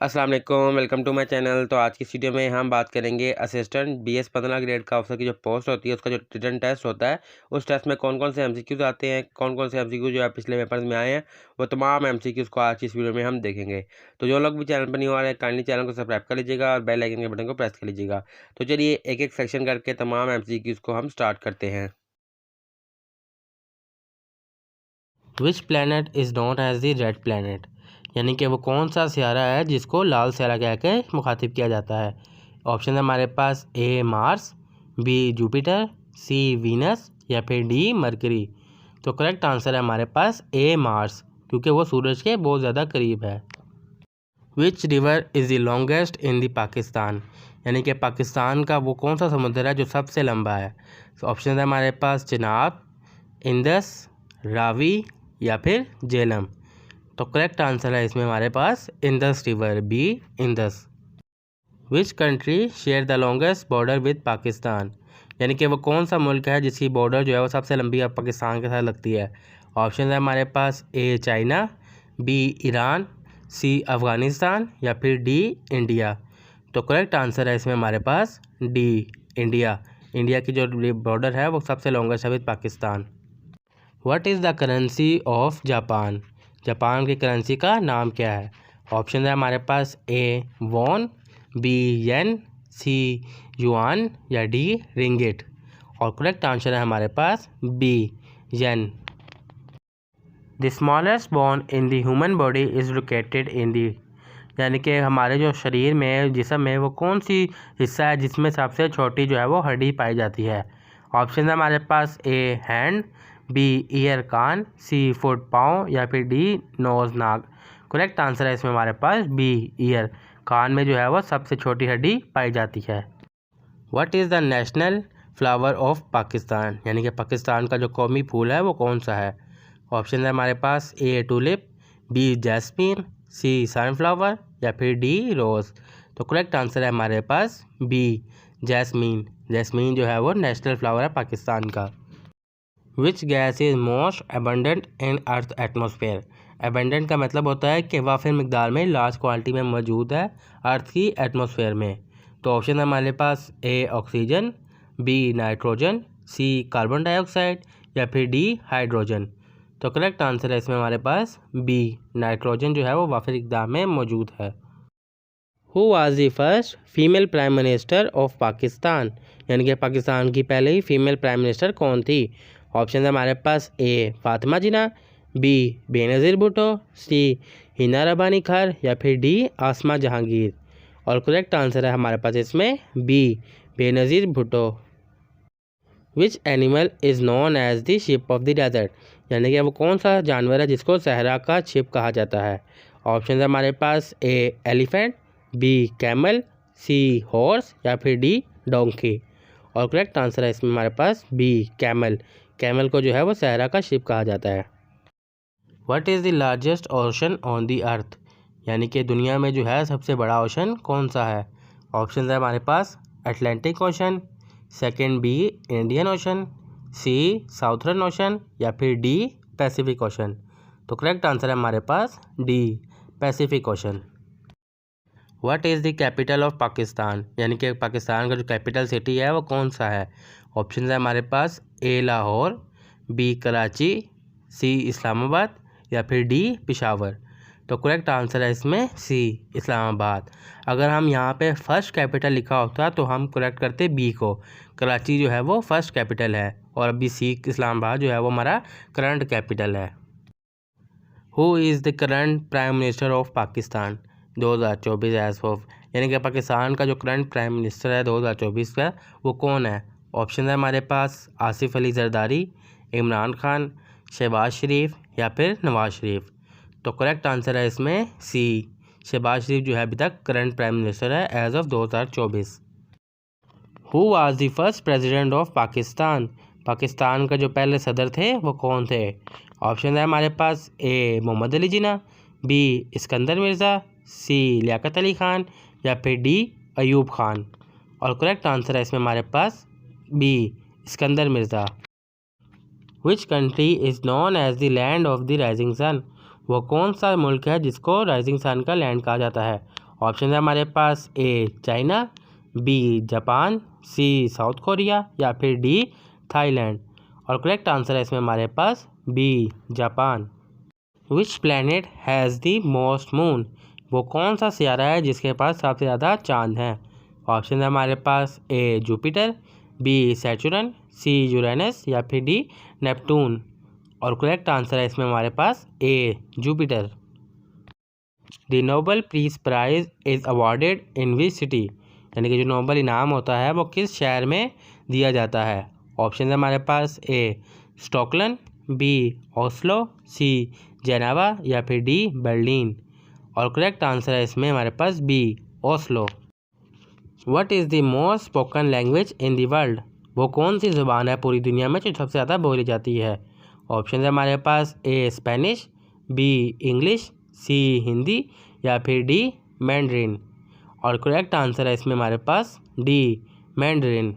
अस्सलाम वालेकुम, welcome to my channel. तो आज की इस वीडियो में हम बात करेंगे असिस्टेंट BS 15 ग्रेड का अफसर की जो पोस्ट होती है उसका जो रिटन टेस्ट होता है, उस टेस्ट में कौन कौन से MCQs आते हैं, कौन कौन से MCQ जो है पिछले पेपर्स में आए हैं, वो तमाम MCQs को आज की इस वीडियो में हम देखेंगे। तो जो लोग भी चैनल पर नहीं आ रहे हैं काइंडली चैनल को सब्सक्राइब कर लीजिएगा और बेल आइकन के बटन को प्रेस कर लीजिएगा। तो चलिए एक एक सेक्शन करके तमाम MCQs को हम स्टार्ट करते हैं। Which planet is known as the red planet, यानी कि वो कौन सा सियारा है जिसको लाल सियारा कह के मुखातिब किया जाता है। ऑप्शन है हमारे पास A Mars, B Jupiter, C Venus या फिर D मरकरी। तो करेक्ट आंसर है हमारे पास A मार्स, क्योंकि वो सूरज के बहुत ज़्यादा करीब है। Which river is the longest in the Pakistan, यानी कि पाकिस्तान का वो कौन सा समुद्र है जो सबसे लंबा है। तो ऑप्शन है हमारे पास चिनाब, इंदस, रावी या फिर झेलम। तो करेक्ट आंसर है इसमें हमारे पास Indus river, B Indus. Which country share the longest border with Pakistan, यानी कि वो कौन सा मुल्क है जिसकी बॉर्डर जो है वो सबसे लंबी पाकिस्तान के साथ लगती है। ऑप्शन है हमारे पास A China, B Iran, C Afghanistan या फिर D इंडिया। तो करेक्ट आंसर है इसमें हमारे पास D इंडिया। इंडिया की जो बॉर्डर है वो सबसे लॉन्गेस्ट है with Pakistan. What is the currency of Japan, Japan की करेंसी का नाम क्या है। ऑप्शन है हमारे पास A won, B yen, C yuan या D रिंगिट। और करेक्ट आंसर है हमारे पास B yen. The smallest bone in the human body is located in the, यानी कि हमारे जो शरीर में जिस्म में वो कौन सी हिस्सा है जिसमें सबसे छोटी जो है वो हड्डी पाई जाती है। ऑप्शन है हमारे पास A हैंड, B ईयर कान, C फुट पाँव या फिर D नोज़ नाक। करेक्ट आंसर है इसमें हमारे पास B ईयर, कान में जो है वो सबसे छोटी हड्डी पाई जाती है। What is the national flower of Pakistan, यानी कि पाकिस्तान का जो कौमी फूल है वो कौन सा है। ऑप्शन है हमारे पास A tulip, B jasmine, C sunflower या फिर D रोज़। तो करेक्ट आंसर है हमारे पास B जैस्मीन। जैस्मीन जो है वो नेशनल फ्लावर है पाकिस्तान का। Which gas is most abundant in earth atmosphere, abundant का मतलब होता है कि वाफिर मिकदार में लार्ज क्वांटिटी में मौजूद है अर्थ की एटमॉस्फेयर में। तो ऑप्शन है हमारे पास A oxygen, B nitrogen, C carbon dioxide या फिर D हाइड्रोजन। तो करेक्ट आंसर है इसमें हमारे पास B नाइट्रोजन जो है वो वाफिर मिकदार में मौजूद है। Who was the first female prime minister of Pakistan, यानी कि पाकिस्तान की पहले ही फीमेल प्राइम मिनिस्टर कौन थी। ऑप्शन है हमारे पास A Fatima Jinnah, B Benazir Bhutto, C Hina Rabbani Khan या फिर D आसमा जहांगीर। और करेक्ट आंसर है हमारे पास इसमें B Benazir Bhutto. Which animal is known as the ship of the desert, यानी कि वो कौन सा जानवर है जिसको सहरा का शिप कहा जाता है। ऑप्शन है हमारे पास A elephant, B camel, C horse या फिर D डोंकी। और करेक्ट आंसर है इसमें हमारे पास B कैमल। कैमल को जो है वो सहरा का शिप कहा जाता है। What is the largest ocean on the earth, यानी कि दुनिया में जो है सबसे बड़ा ओशन कौन सा है। ऑप्शन है हमारे पास Atlantic Ocean, second B Indian Ocean, C Southern Ocean या फिर D पैसिफिक ओशन। तो करेक्ट आंसर है हमारे पास D Pacific Ocean. What is the capital of Pakistan, यानी कि पाकिस्तान का जो कैपिटल सिटी है वो कौन सा है। ऑप्शन है हमारे पास A Lahore, B Karachi, C Islamabad या फिर D पेशावर। तो करेक्ट आंसर है इसमें C इस्लामाबाद। अगर हम यहाँ पे फर्स्ट कैपिटल लिखा होता तो हम करेक्ट करते B को, कराची जो है वो फर्स्ट कैपिटल है और अभी C इस्लामाबाद जो है वो हमारा करंट कैपिटल है। Who is the current prime minister of Pakistan 2024 as of, यानी कि पाकिस्तान का जो करंट प्राइम मिनिस्टर है 2024 का वो कौन है। ऑप्शन है हमारे पास आसिफ अली जरदारी, इमरान खान, शहबाज शरीफ या फिर नवाज शरीफ। तो करेक्ट आंसर है इसमें C शहबाज शरीफ जो है अभी तक करंट प्राइम मिनिस्टर है as of 2024। Who was the first president of Pakistan, Pakistan का जो पहले सदर थे वो कौन थे। ऑप्शन है हमारे पास A Mohammad Ali Jinnah, B Iskander Mirza, C Liaquat Ali Khan या फिर D अयूब खान। और करेक्ट आंसर है इसमें हमारे पास B Iskander Mirza. Which country is known as the land of the rising sun, वो कौन सा मुल्क है जिसको राइजिंग सन का लैंड कहा जाता है। ऑप्शन है हमारे पास A China, B Japan, C South Korea या फिर डी थाईलैंड। और करेक्ट आंसर है इसमें हमारे पास B Japan. Which planet has the most moon? वो कौन सा सियारा है जिसके पास सबसे ज़्यादा चांद हैं? ऑप्शन है हमारे पास A Jupiter, B Saturn, C Uranus या फिर डी नेपटून। और करेक्ट आंसर है इसमें हमारे पास A Jupiter. The Nobel Peace Prize is awarded in which city? यानी कि जो नोबेल इनाम होता है वो किस शहर में दिया जाता है? ऑप्शन है हमारे पास A Stockholm, B Oslo, C Geneva या फिर डी बर्लिन। और करेक्ट आंसर है इसमें हमारे पास B Oslo. What is the most spoken language in the world? वो कौन सी ज़ुबान है पूरी दुनिया में जो सबसे ज़्यादा बोली जाती है? ऑप्शन है हमारे पास A Spanish, B English, C Hindi या फिर डी मैंड्रिन। और करेक्ट आंसर है इसमें हमारे पास D Mandarin.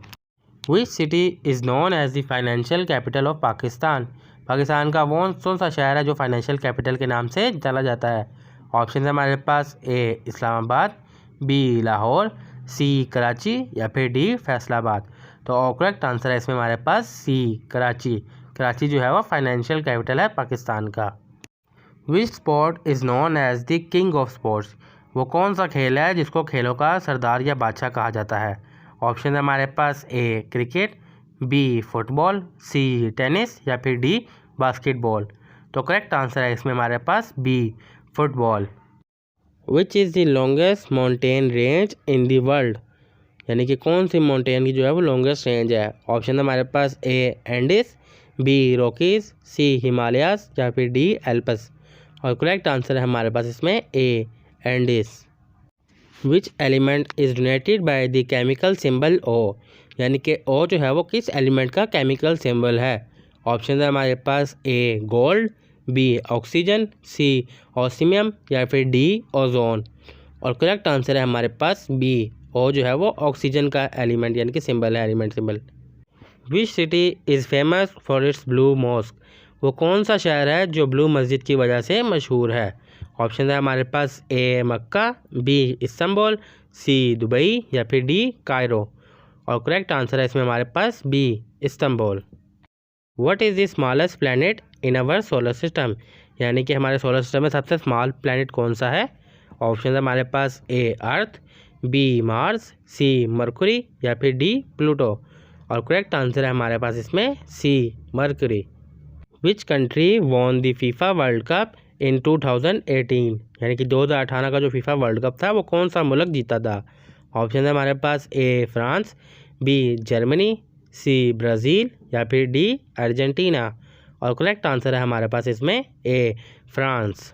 Which city is known as the financial capital of Pakistan? Pakistan का वो कौन सा शहर है जो फाइनेंशियल कैपिटल के नाम से जाना जाता है? ऑप्शन है हमारे पास ए इस्लामाबाद, बी लाहौर, सी कराची या फिर डी फैसलाबाद। तो करेक्ट आंसर है इसमें हमारे पास सी कराची। कराची जो है वो फाइनेंशियल कैपिटल है पाकिस्तान का। Which sport is known as the king of sports? वो कौन सा खेल है जिसको खेलों का सरदार या बादशाह कहा जाता है? ऑप्शन है हमारे पास A cricket, B football, C tennis या फिर डी बास्केटबॉल। तो करेक्ट आंसर है इसमें हमारे पास B football. Which is the longest mountain range in the world? यानी कि कौन सी माउंटेन की जो है वो लॉन्गेस्ट रेंज है? ऑप्शन है हमारे पास A Andes, B Rockies, C Himalayas या फिर डी एल्पस। और करेक्ट आंसर है हमारे पास इसमें A Andes. Which element is donated by the chemical symbol O? यानी कि ओ जो है वो किस एलिमेंट का केमिकल सिंबल है? ऑप्शन है हमारे पास ए गोल्ड, बी ऑक्सीजन, सी ऑसिमियम या फिर डी ओजोन। और करेक्ट आंसर है हमारे पास बी ओ जो है वो ऑक्सीजन का एलिमेंट यानी कि सिंबल है, element symbol. Which city is famous for its blue mosque? वो कौन सा शहर है जो ब्लू मस्जिद की वजह से मशहूर है? ऑप्शन है हमारे पास A Mecca, B Istanbul, C Dubai या फिर डी कायरो। और करेक्ट आंसर है इसमें हमारे पास B Istanbul. What is the smallest planet in our solar system? यानी कि हमारे सोलर सिस्टम में सबसे स्मॉल प्लैनेट कौन सा है? ऑप्शन है हमारे पास A Earth, B Mars, C Mercury या फिर डी प्लूटो। और करेक्ट आंसर है हमारे पास इसमें C Mercury. Which country won the FIFA world Cup in 2018? यानी कि 2018 का जो फीफा वर्ल्ड कप था वो कौन सा मुल्क जीता था? ऑप्शन है हमारे पास A France, B Germany, C Brazil या फिर डी अर्जेंटीना। और करेक्ट आंसर है हमारे पास इसमें A France.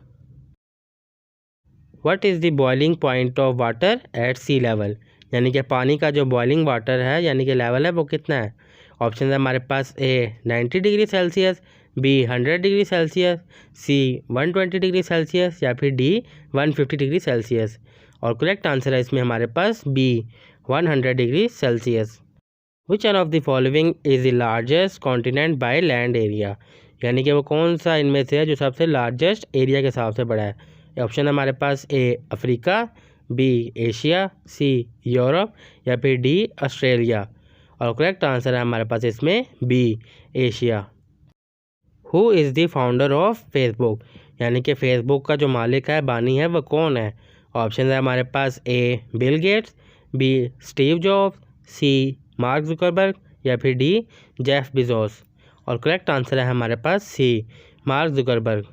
What is the boiling point of water at sea level? यानी कि पानी का जो बॉइलिंग वाटर है यानी कि लेवल है वो कितना है? ऑप्शन है हमारे पास A 90 degree Celsius, B 100 degree Celsius, C 120 degree Celsius या फिर डी 150 डिग्री सेल्सियस। और करेक्ट आंसर है इसमें हमारे पास B 100 degree Celsius. Which one of the following is the largest continent by land area? यानी कि वो कौन सा इनमें से है जो सबसे लार्जेस्ट एरिया के हिसाब से बड़ा है? ऑप्शन है हमारे पास A Africa, B Asia, C Europe या फिर डी ऑस्ट्रेलिया। और करेक्ट आंसर है हमारे पास इसमें B Asia. Who is the founder of Facebook? यानी कि फेसबुक का जो मालिक है, बानी है, वो कौन है? ऑप्शन है हमारे पास A Bill Gates, B Steve Jobs, C Mark Zuckerberg या फिर डी जेफ बेजोस। और करेक्ट आंसर है हमारे पास C Mark Zuckerberg.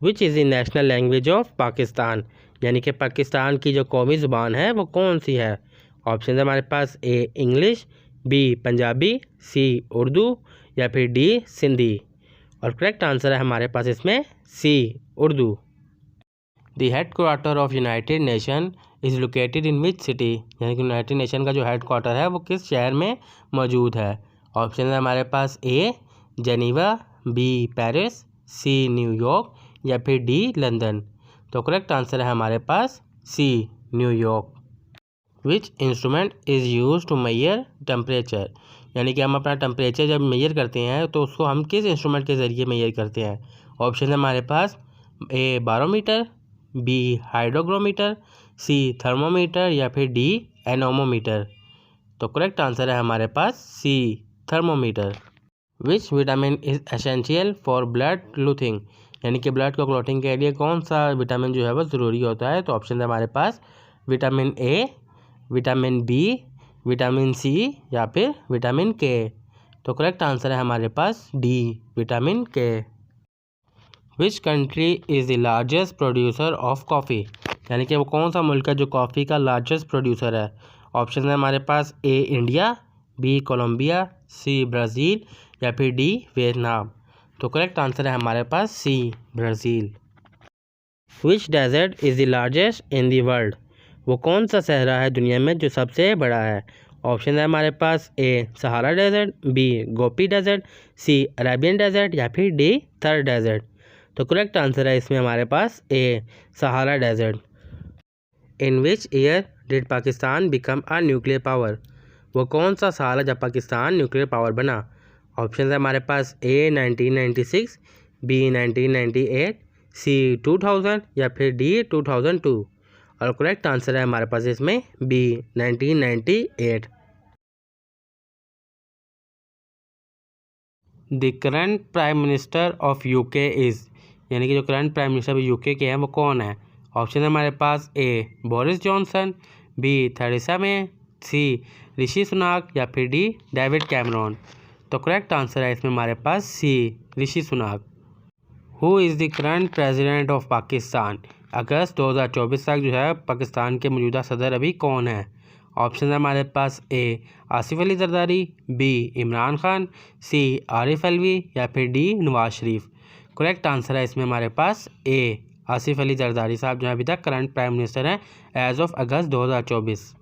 Which is the national language of Pakistan? यानी कि पाकिस्तान की जो कौमी ज़ुबान है वो कौन सी है? ऑप्शन है हमारे पास ए इंग्लिश, बी पंजाबी, सी उर्दू या फिर डी सिंधी। और करेक्ट आंसर है हमारे पास इसमें C Urdu. The headquarter of United Nation is located in which city? यानी कि यूनाइटेड नेशन का जो हेड क्वार्टर है वो किस शहर में मौजूद है? ऑप्शन है हमारे पास A Geneva, B Paris, C New York या फिर डी लंदन। तो करेक्ट आंसर है हमारे पास C New York. Which instrument is use to measure temperature? यानी कि हम अपना टेम्परेचर जब मेजर करते हैं तो उसको हम किस इंस्ट्रूमेंट के ज़रिए मेजर करते हैं? ऑप्शन है हमारे पास A barometer, B hygrometer, C thermometer या फिर डी एनोमोमीटर। तो करेक्ट आंसर है हमारे पास C thermometer. Which vitamin is essential for blood clotting, यानी कि ब्लड को क्लॉटिंग के लिए कौन सा विटामिन जो है वो ज़रूरी होता है। तो ऑप्शन है हमारे पास vitamin A, vitamin B, vitamin C या फिर विटामिन के। तो करेक्ट आंसर है हमारे पास डी विटामिन के। विच country is the largest producer of coffee, यानी कि वो कौन सा मुल्क है जो कॉफ़ी का लार्जेस्ट प्रोड्यूसर है। ऑप्शन है हमारे पास A India, B Colombia, C Brazil या फिर डी वियतनाम। तो करेक्ट आंसर है हमारे पास C Brazil. Which desert is the largest in the world, वो कौन सा सहरा है दुनिया में जो सबसे बड़ा है। ऑप्शन है हमारे पास A Sahara desert, B Gopi desert, C Arabian desert या फिर डी थर डेजर्ट। तो करेक्ट आंसर है इसमें हमारे पास A Sahara desert. In which year did Pakistan become a nuclear power, वो कौन सा साल है जब पाकिस्तान न्यूक्लियर पावर बना। ऑप्शन है हमारे पास ए 1996, बी 1998, सी 2000 या फिर डी 2002। और करेक्ट आंसर है हमारे पास इसमें B 1998। The current prime minister of UK is, यानी कि जो करंट प्राइम मिनिस्टर यूके के हैं वो कौन है। ऑप्शन है हमारे पास A Boris Johnson, B Theresa May, C Rishi Sunak या फिर डी डेविड कैमरॉन। तो करेक्ट आंसर है इसमें हमारे पास C Rishi Sunak. Who is the current president of Pakistan, अगस्त 2024 तक जो है पाकिस्तान के मौजूदा सदर अभी कौन है। ऑप्शन है हमारे पास ए आसिफ अली जरदारी, बी इमरान खान, सी आरिफ अलवी या फिर D Nawaz Sharif. Correct answer है इसमें हमारे पास ए आसिफ अली जरदारी साहब जो अभी तक करंट प्राइम मिनिस्टर हैं as of August 2024।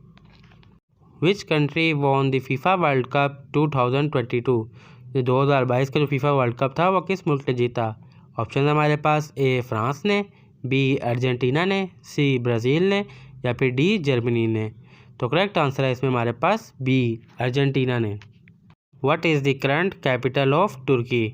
Which country won the FIFA world cup 2022, जो 2022 का जो फीफा वर्ल्ड कप था वो किस मुल्क ने जीता। ऑप्शन है हमारे पास ए फ्रांस ने, बी अर्जेंटीना ने, सी ब्राज़ील ने या फिर डी जर्मनी ने। तो करेक्ट आंसर है इसमें हमारे पास बी अर्जेंटीना ने। What is the current capital of Turkey,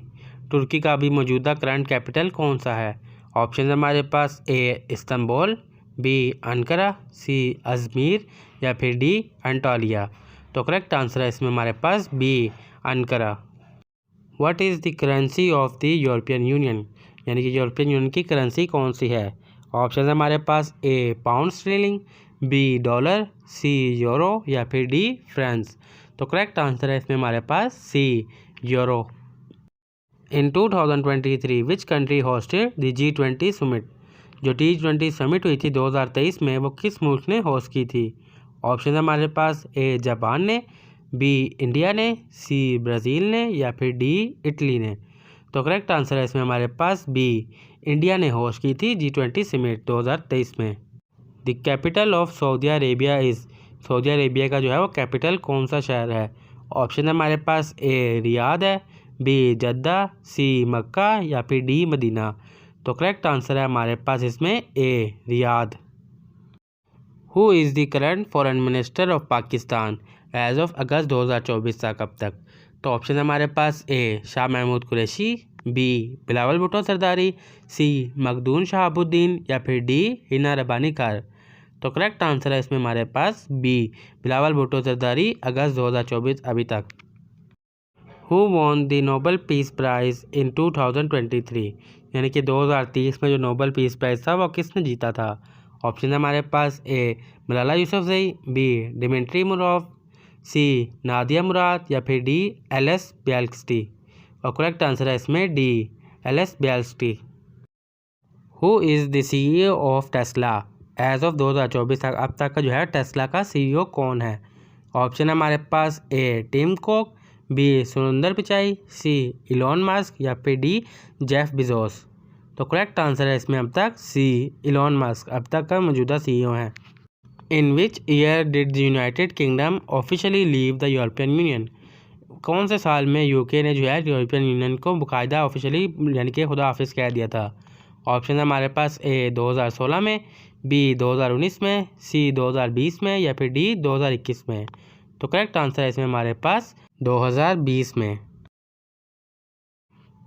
तुर्की का अभी मौजूदा करंट कैपिटल कौन सा है। ऑप्शन है हमारे पास A Istanbul, B Ankara, C Izmir या फिर डी अंटालिया। तो करेक्ट आंसर है इसमें हमारे पास B Ankara. What is the currency of the European Union, यानी कि यूरोपियन यूनियन की करेंसी कौन सी है। ऑप्शन है हमारे पास A pound sterling, B dollar, C euro या फिर डी फ्रांस। तो करेक्ट आंसर है इसमें हमारे पास C euro. In 2023 which country hosted the G20 summit, जो G20 समिट हुई थी 2023 में वो किस मुल्क ने होस्ट की थी। ऑप्शन है हमारे पास ए जापान ने, बी इंडिया ने, सी ब्राज़ील ने या फिर डी इटली ने। तो करेक्ट आंसर है इसमें हमारे पास बी इंडिया ने होस्ट की थी G20 समिट 2023 में। The capital of Saudi Arabia is, Saudi Arabia का जो है वो कैपिटल कौन सा शहर है। ऑप्शन है हमारे पास ए रियाद है, बी जद्दा, सी मक्का या फिर डी मदीना। तो करेक्ट आंसर है हमारे पास इसमें A Riyadh. Who is the current foreign minister of Pakistan as of August 2024 तक अब तक। तो ऑप्शन है हमारे पास A Shah Mahmood Qureshi, B Bilawal Bhutto Zardari, C Makhdoom Shahabuddin या फिर डी हिना रब्बानी खार। तो करेक्ट आंसर है इसमें हमारे पास बी बिलावल भुट्टो सरदारी अगस्त 2024 अभी तक। Who won the Nobel peace prize in 2023, यानी कि 2023 में जो नोबल पीस प्राइज़ था वो किसने जीता था। ऑप्शन है हमारे पास ए मलाला यूसुफजई, बी डिमिट्री मुराव, सी नादिया मुराद या फिर डी एल.एस. ब्याल्स्की। और करेक्ट आंसर है इसमें डी एल.एस. ब्याल्स्की। Who is the CEO of Tesla as of 2024 तक अब तक का जो है टेस्ला का CEO कौन है। ऑप्शन है हमारे पास A Tim Cook, B Surendra Pichai, C Elon Musk या फिर डी जेफ बेजोस। तो करेक्ट आंसर है इसमें अब तक सी इलॉन मस्क अब तक का मौजूदा CEO है। In which year did the United Kingdom officially leave the European Union, कौन से साल में यूके ने जो है यूरोपियन यूनियन को बाकायदा ऑफिशियली यानी कि खुदा हाफिज़ कह दिया था। ऑप्शन है हमारे पास ए 2016 में, बी 2019 में, सी 2020 में या फिर डी 2021 में। तो करेक्ट आंसर है इसमें हमारे पास 2020 में।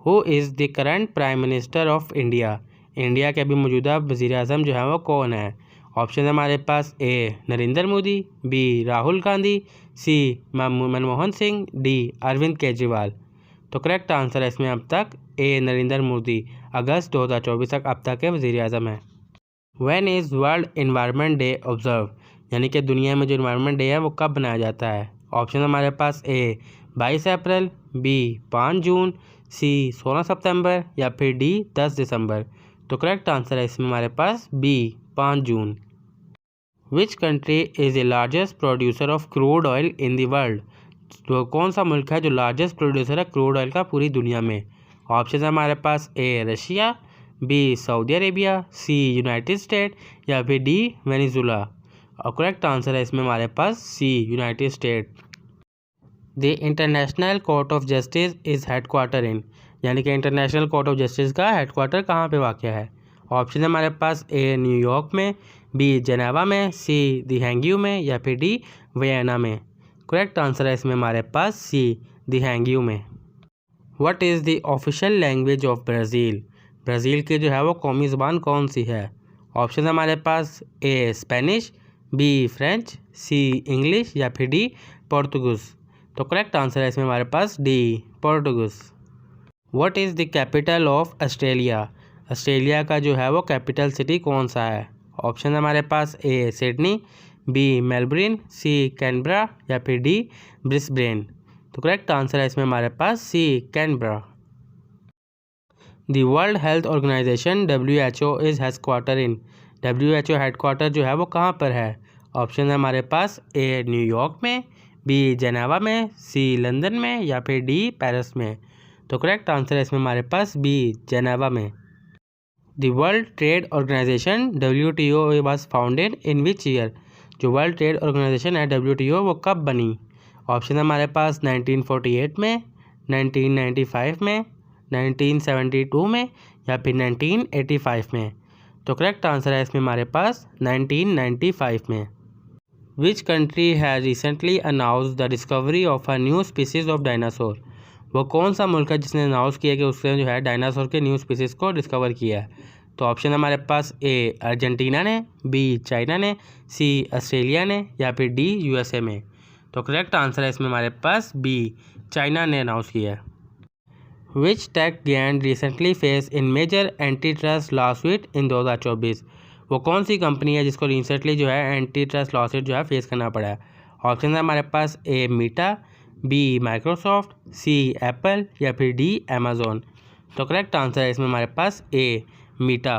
Who is the current prime minister of India India के अभी मौजूदा वज़ीर आज़म जो है वो कौन है? ऑप्शन है हमारे पास ए नरेंद्र मोदी, बी राहुल गांधी, सी मनमोहन सिंह, डी अरविंद केजरीवाल। तो करेक्ट आंसर है इसमें अब तक ए नरेंद्र मोदी, अगस्त 2024 तक अब तक के वज़ीर आज़म है। When is world environment day observe, यानी कि दुनिया में जो इन्वायरमेंट डे है वो कब बनाया जाता है? ऑप्शन हमारे पास ए 22 अप्रैल, बी 5 जून, सी 16 सितंबर या फिर डी 10 दिसंबर। तो करेक्ट आंसर है इसमें हमारे पास B 5 June. Which country is the largest producer of crude oil in the world, तो कौन सा मुल्क है जो लार्जेस्ट प्रोड्यूसर है क्रूड ऑयल का पूरी दुनिया में? ऑप्शन है हमारे पास A Russia, B Saudi Arabia, C United State या फिर डी वेनेजुला। और करेक्ट आंसर है इसमें हमारे पास C United State. The International Court of Justice is headquarter in, यानी कि इंटरनेशनल कोर्ट ऑफ जस्टिस का हेडक्वार्टर कहाँ पे वाक़या है? ऑप्शन है हमारे पास ए न्यूयॉर्क में, बी जेनेवा में, सी द हैंग में या फिर डी वियना में। करेक्ट आंसर है इसमें हमारे पास सी द हैंग में। What is the official language of Brazil, Brazil की जो है वो कौमी ज़ुबान कौन सी है? ऑप्शन है हमारे पास A Spanish, B French, C English या फिर डी पोर्तुगीज़। तो करेक्ट आंसर है इसमें हमारे पास D Portuguese. What is the capital of Australia, Australia का जो है वो कैपिटल सिटी कौन सा है? ऑप्शन है हमारे पास A Sydney, B Melbourne, C Canberra या फिर डी ब्रिस्बेन। तो करेक्ट आंसर है इसमें हमारे पास C Canberra. The World Health Organization WHO is headquarter in, WHO headquarter जो है वो कहाँ पर है? ऑप्शन है हमारे पास ए न्यूयॉर्क में, बी जेनेवा में, सी लंदन में या फिर डी पेरिस में। तो करेक्ट आंसर है इसमें हमारे पास बी जेनेवा में। The world trade organization WTO was founded in which year, जो वर्ल्ड ट्रेड ऑर्गेनाइजेशन है WTO वो कब बनी? ऑप्शन है हमारे पास 1948 में, 1995 में, 1972 में या फिर 1985 में। तो करेक्ट आंसर है इसमें हमारे पास 1995 में। Which country has recently announce the discovery of a new species of dinosaur, वो कौन सा मुल्क है जिसने अनाउंस किया कि उसने जो है डायनासोर के न्यू स्पीसीज को डिस्कवर किया है? तो ऑप्शन है हमारे पास ए अर्जेंटीना ने, बी चाइना ने, सी ऑस्ट्रेलिया ने या फिर डी USA में। तो करेक्ट आंसर है इसमें हमारे पास बी चाइना ने अनाउंस किया है। Which tech giant recently face in major anti trust lawsuit in 2024, वो कौन सी कंपनी है जिसको रिसेंटली जो है एंटी ट्रस्ट लॉसूट जो है फेस करना पड़ा है? ऑप्शन है हमारे पास A Meta, B Microsoft, C Apple या फिर डी अमेजोन। तो करेक्ट आंसर है इसमें हमारे पास A Meta.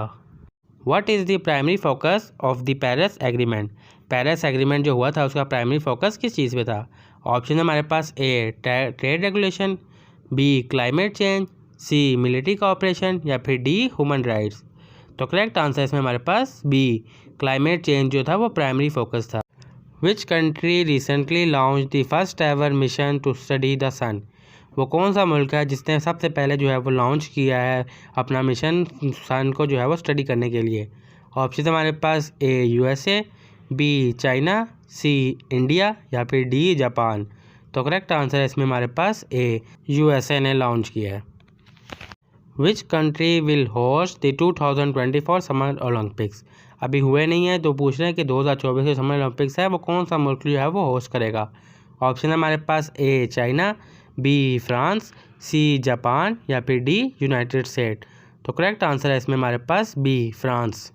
What is the primary focus of the Paris agreement, Paris agreement जो हुआ था उसका प्राइमरी फोकस किस चीज़ पे था? ऑप्शन है हमारे पास A trade regulation, B climate change, C military cooperation या फिर डी ह्यूमन राइट्स। तो करेक्ट आंसर इसमें हमारे पास बी क्लाइमेट चेंज जो था वो प्राइमरी फोकस था। Which country recently launch the first ever mission to study the sun, वो कौन सा मुल्क है जिसने सबसे पहले जो है वो लॉन्च किया है अपना मिशन सन को जो है वो स्टडी करने के लिए? ऑप्शन हमारे पास ए USA, बी चाइना, सी इंडिया या फिर डी जापान। तो करेक्ट आंसर है इसमें हमारे पास ए USA ने लॉन्च किया है। Which country will host the 2024 summer Olympics, अभी हुए नहीं है तो पूछ रहे हैं कि 2024 के समर ओलंपिक्स है वो कौन सा मुल्क जो है वो होस्ट करेगा? ऑप्शन है हमारे पास A China, B France, C Japan या फिर डी यूनाइटेड स्टेट। तो करेक्ट आंसर है इसमें हमारे पास B France.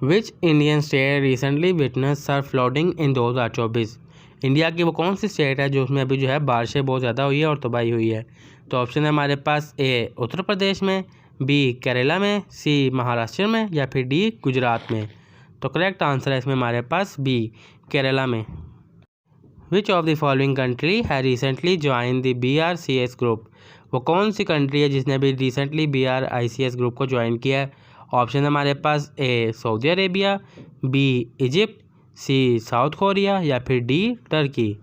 Which Indian state recently witness surf flooding in 2024, India की वो कौन सी स्टेट है जो उसमें अभी जो है बारिशें बहुत ज़्यादा हुई है और तबाही हुई है? तो ऑप्शन है हमारे पास ए उत्तर प्रदेश में, बी केरला में, सी महाराष्ट्र में या फिर डी गुजरात में। तो करेक्ट आंसर है इसमें हमारे पास बी केरला में। Which of the following country है recently join the BRICS group, वो कौन सी कंट्री है जिसने अभी रिसेंटली BRICS ग्रुप को ज्वाइन किया है? ऑप्शन है हमारे पास A Saudi Arabia, B Egypt, C South Korea या फिर डी टर्की।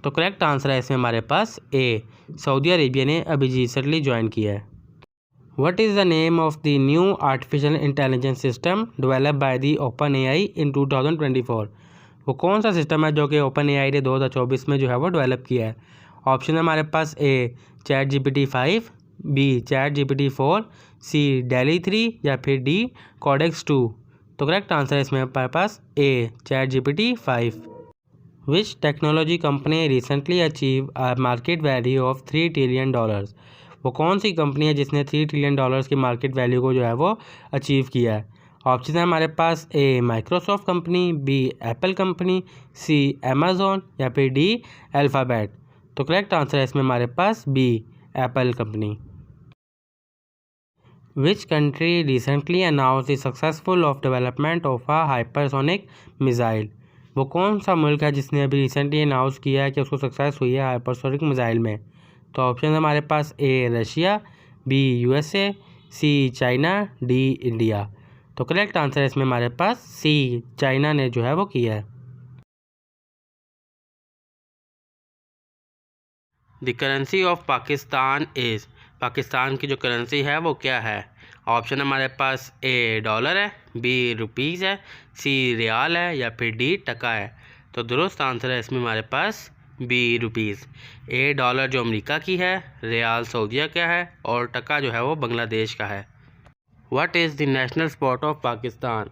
तो करेक्ट आंसर है इसमें हमारे पास ए सऊदी अरेबिया ने अभी रिसेंटली ज्वाइन किया है। What is the name of the new artificial intelligence system develop by the OpenAI इन 2024, वो कौन सा सिस्टम है जो कि OpenAI ने 2024 में जो है वो डेवलप किया है? ऑप्शन है हमारे पास ए ChatGPT 5, बी ChatGPT 4, सी Delhi 3 या फिर डी Codex 2। तो करेक्ट आंसर है इसमें हमारे पास ए ChatGPT 5। Which technology company recently achieve a market value of $3 trillion. वो कौन सी कंपनी है जिसने $3 ट्रिलियन की मार्केट वैल्यू को जो है वो अचीव किया है। ऑप्शन है हमारे पास A Microsoft company, B Apple company, C Amazon या फिर डी अल्फ़ाबेट। तो करेक्ट आंसर है इसमें हमारे पास B Apple company. Which country recently announce the successful of development of a hypersonic missile. वो कौन सा मुल्क है जिसने अभी रिसेंटली अनाउंस किया है कि उसको सक्सेस हुई है हाइपरसोनिक मिसाइल में। तो ऑप्शन है हमारे पास A Russia, B USA, C China, D India. तो करेक्ट आंसर है इसमें हमारे पास सी चाइना ने जो है वो किया है। The currency of Pakistan is. Pakistan की जो करेंसी है वो क्या है। ऑप्शन हमारे पास ए डॉलर है, बी रुपीज़ है, सी रियाल है या फिर डी टका है। तो दुरुस्त आंसर है इसमें हमारे पास बी रुपीज़। ए डॉलर जो अमेरिका की है, रियाल सऊदीया का है और टका जो है वो बांग्लादेश का है। What is the national sport of Pakistan.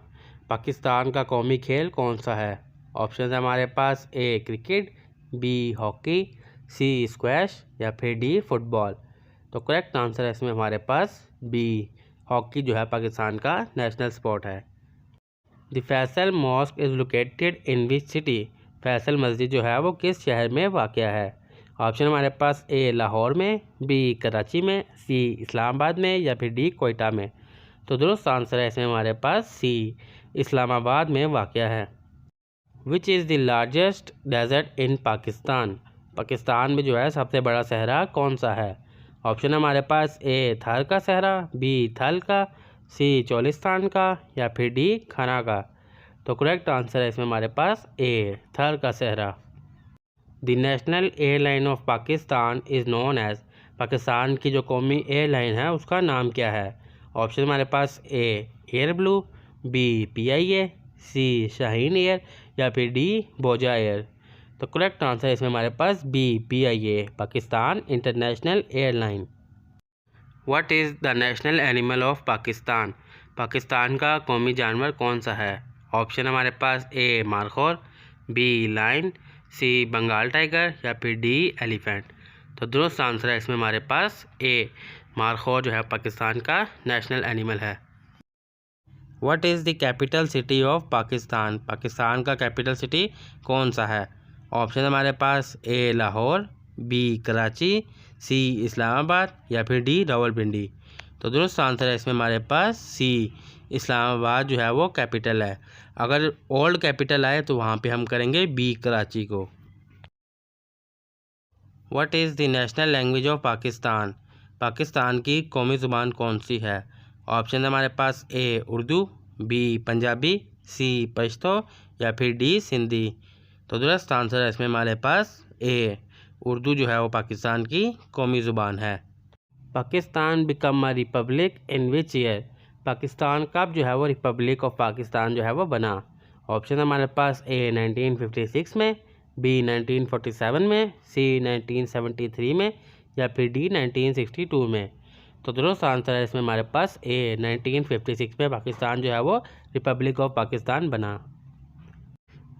Pakistan का कौमी खेल कौन सा है। ऑप्शन है हमारे पास A cricket, B hockey, C squash या फिर डी फुटबॉल। तो करेक्ट आंसर है इसमें हमारे पास बी हॉकी जो है पाकिस्तान का नेशनल स्पोर्ट है। The Faisal mosque is located in which city. Faisal मस्जिद जो है वो किस शहर में वाक़या है। ऑप्शन हमारे पास ए लाहौर में, बी कराची में, सी इस्लामाबाद में या फिर डी कोयटा में। तो दुरुस्त आंसर है इसमें हमारे पास सी इस्लामाबाद में वाक़या है। Which is the largest desert in Pakistan. Pakistan में जो है सबसे बड़ा सहरा कौन सा है। ऑप्शन हमारे पास ए थार का सहरा, बी थल का, सी चोलिस्तान का या फिर डी खाना का। तो करेक्ट आंसर है इसमें हमारे पास ए थर का सहरा। The national airline of Pakistan is known as. Pakistan की जो कौमी एयरलाइन है उसका नाम क्या है। ऑप्शन हमारे पास ए एयर ब्लू, बी PIA, सी शाहीन एयर या फिर डी बोजा एयर। तो करेक्ट आंसर है इसमें हमारे पास B PIA Pakistan international airline. What is the national animal of Pakistan. Pakistan का कौमी जानवर कौन सा है। ऑप्शन हमारे पास A markhor, B lion, C Bengal tiger या फिर डी एलिफेंट। तो दुरुस्त आंसर है इसमें हमारे पास ए मारखोर जो है पाकिस्तान का नेशनल एनिमल है। What is the capital city of Pakistan. Pakistan का कैपिटल सिटी कौन सा है। ऑप्शन हमारे पास ए लाहौर, बी कराची, सी इस्लामाबाद या फिर डी रावलपिंडी। तो दुरुस्त आंसर है इसमें हमारे पास सी इस्लामाबाद जो है वो कैपिटल है। अगर ओल्ड कैपिटल आए तो वहाँ पे हम करेंगे बी कराची को। What is the national language of Pakistan. Pakistan की कौमी ज़ुबान कौन सी है। ऑप्शन हमारे पास ए उर्दू, बी पंजाबी, सी पश्तो या फिर डी सिंधी। तो दुरुस्त आंसर है इसमें हमारे पास ए उर्दू जो है वो पाकिस्तान की कौमी ज़ुबान है। Pakistan become a republic in which year. Pakistan कब जो है वो रिपब्लिक ऑफ पाकिस्तान जो है वो बना। ऑप्शन हमारे पास ए 1956 में, बी 1947 में, सी 1973 में या फिर डी 1962 में। तो दुरुस्त आंसर है इसमें हमारे पास ए 1956 में पाकिस्तान जो है वो रिपब्लिक ऑफ पाकिस्तान बना।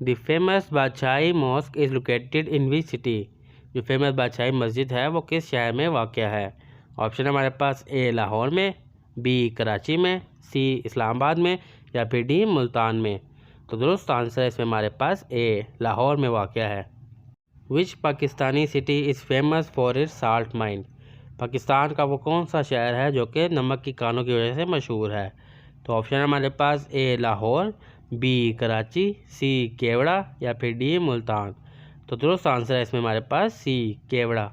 The famous Badshahi mosque is located in which city. जो फेमस बादशाही मस्जिद है वो किस शहर में वाक़या है। ऑप्शन हमारे पास ए लाहौर में, बी कराची में, सी इस्लामाबाद में या फिर डी मुल्तान में। तो दुरुस्त आंसर है इसमें हमारे पास ए लाहौर में वाक़या है। Which Pakistani city is famous for its salt mine. Pakistan का वो कौन सा शहर है जो कि नमक की कानों की वजह से मशहूर है। तो ऑप्शन हमारे पास ए लाहौर, बी कराची, सी केवड़ा या फिर डी मुल्तान। तो दुरुस्त आंसर है इसमें हमारे पास C Khewra.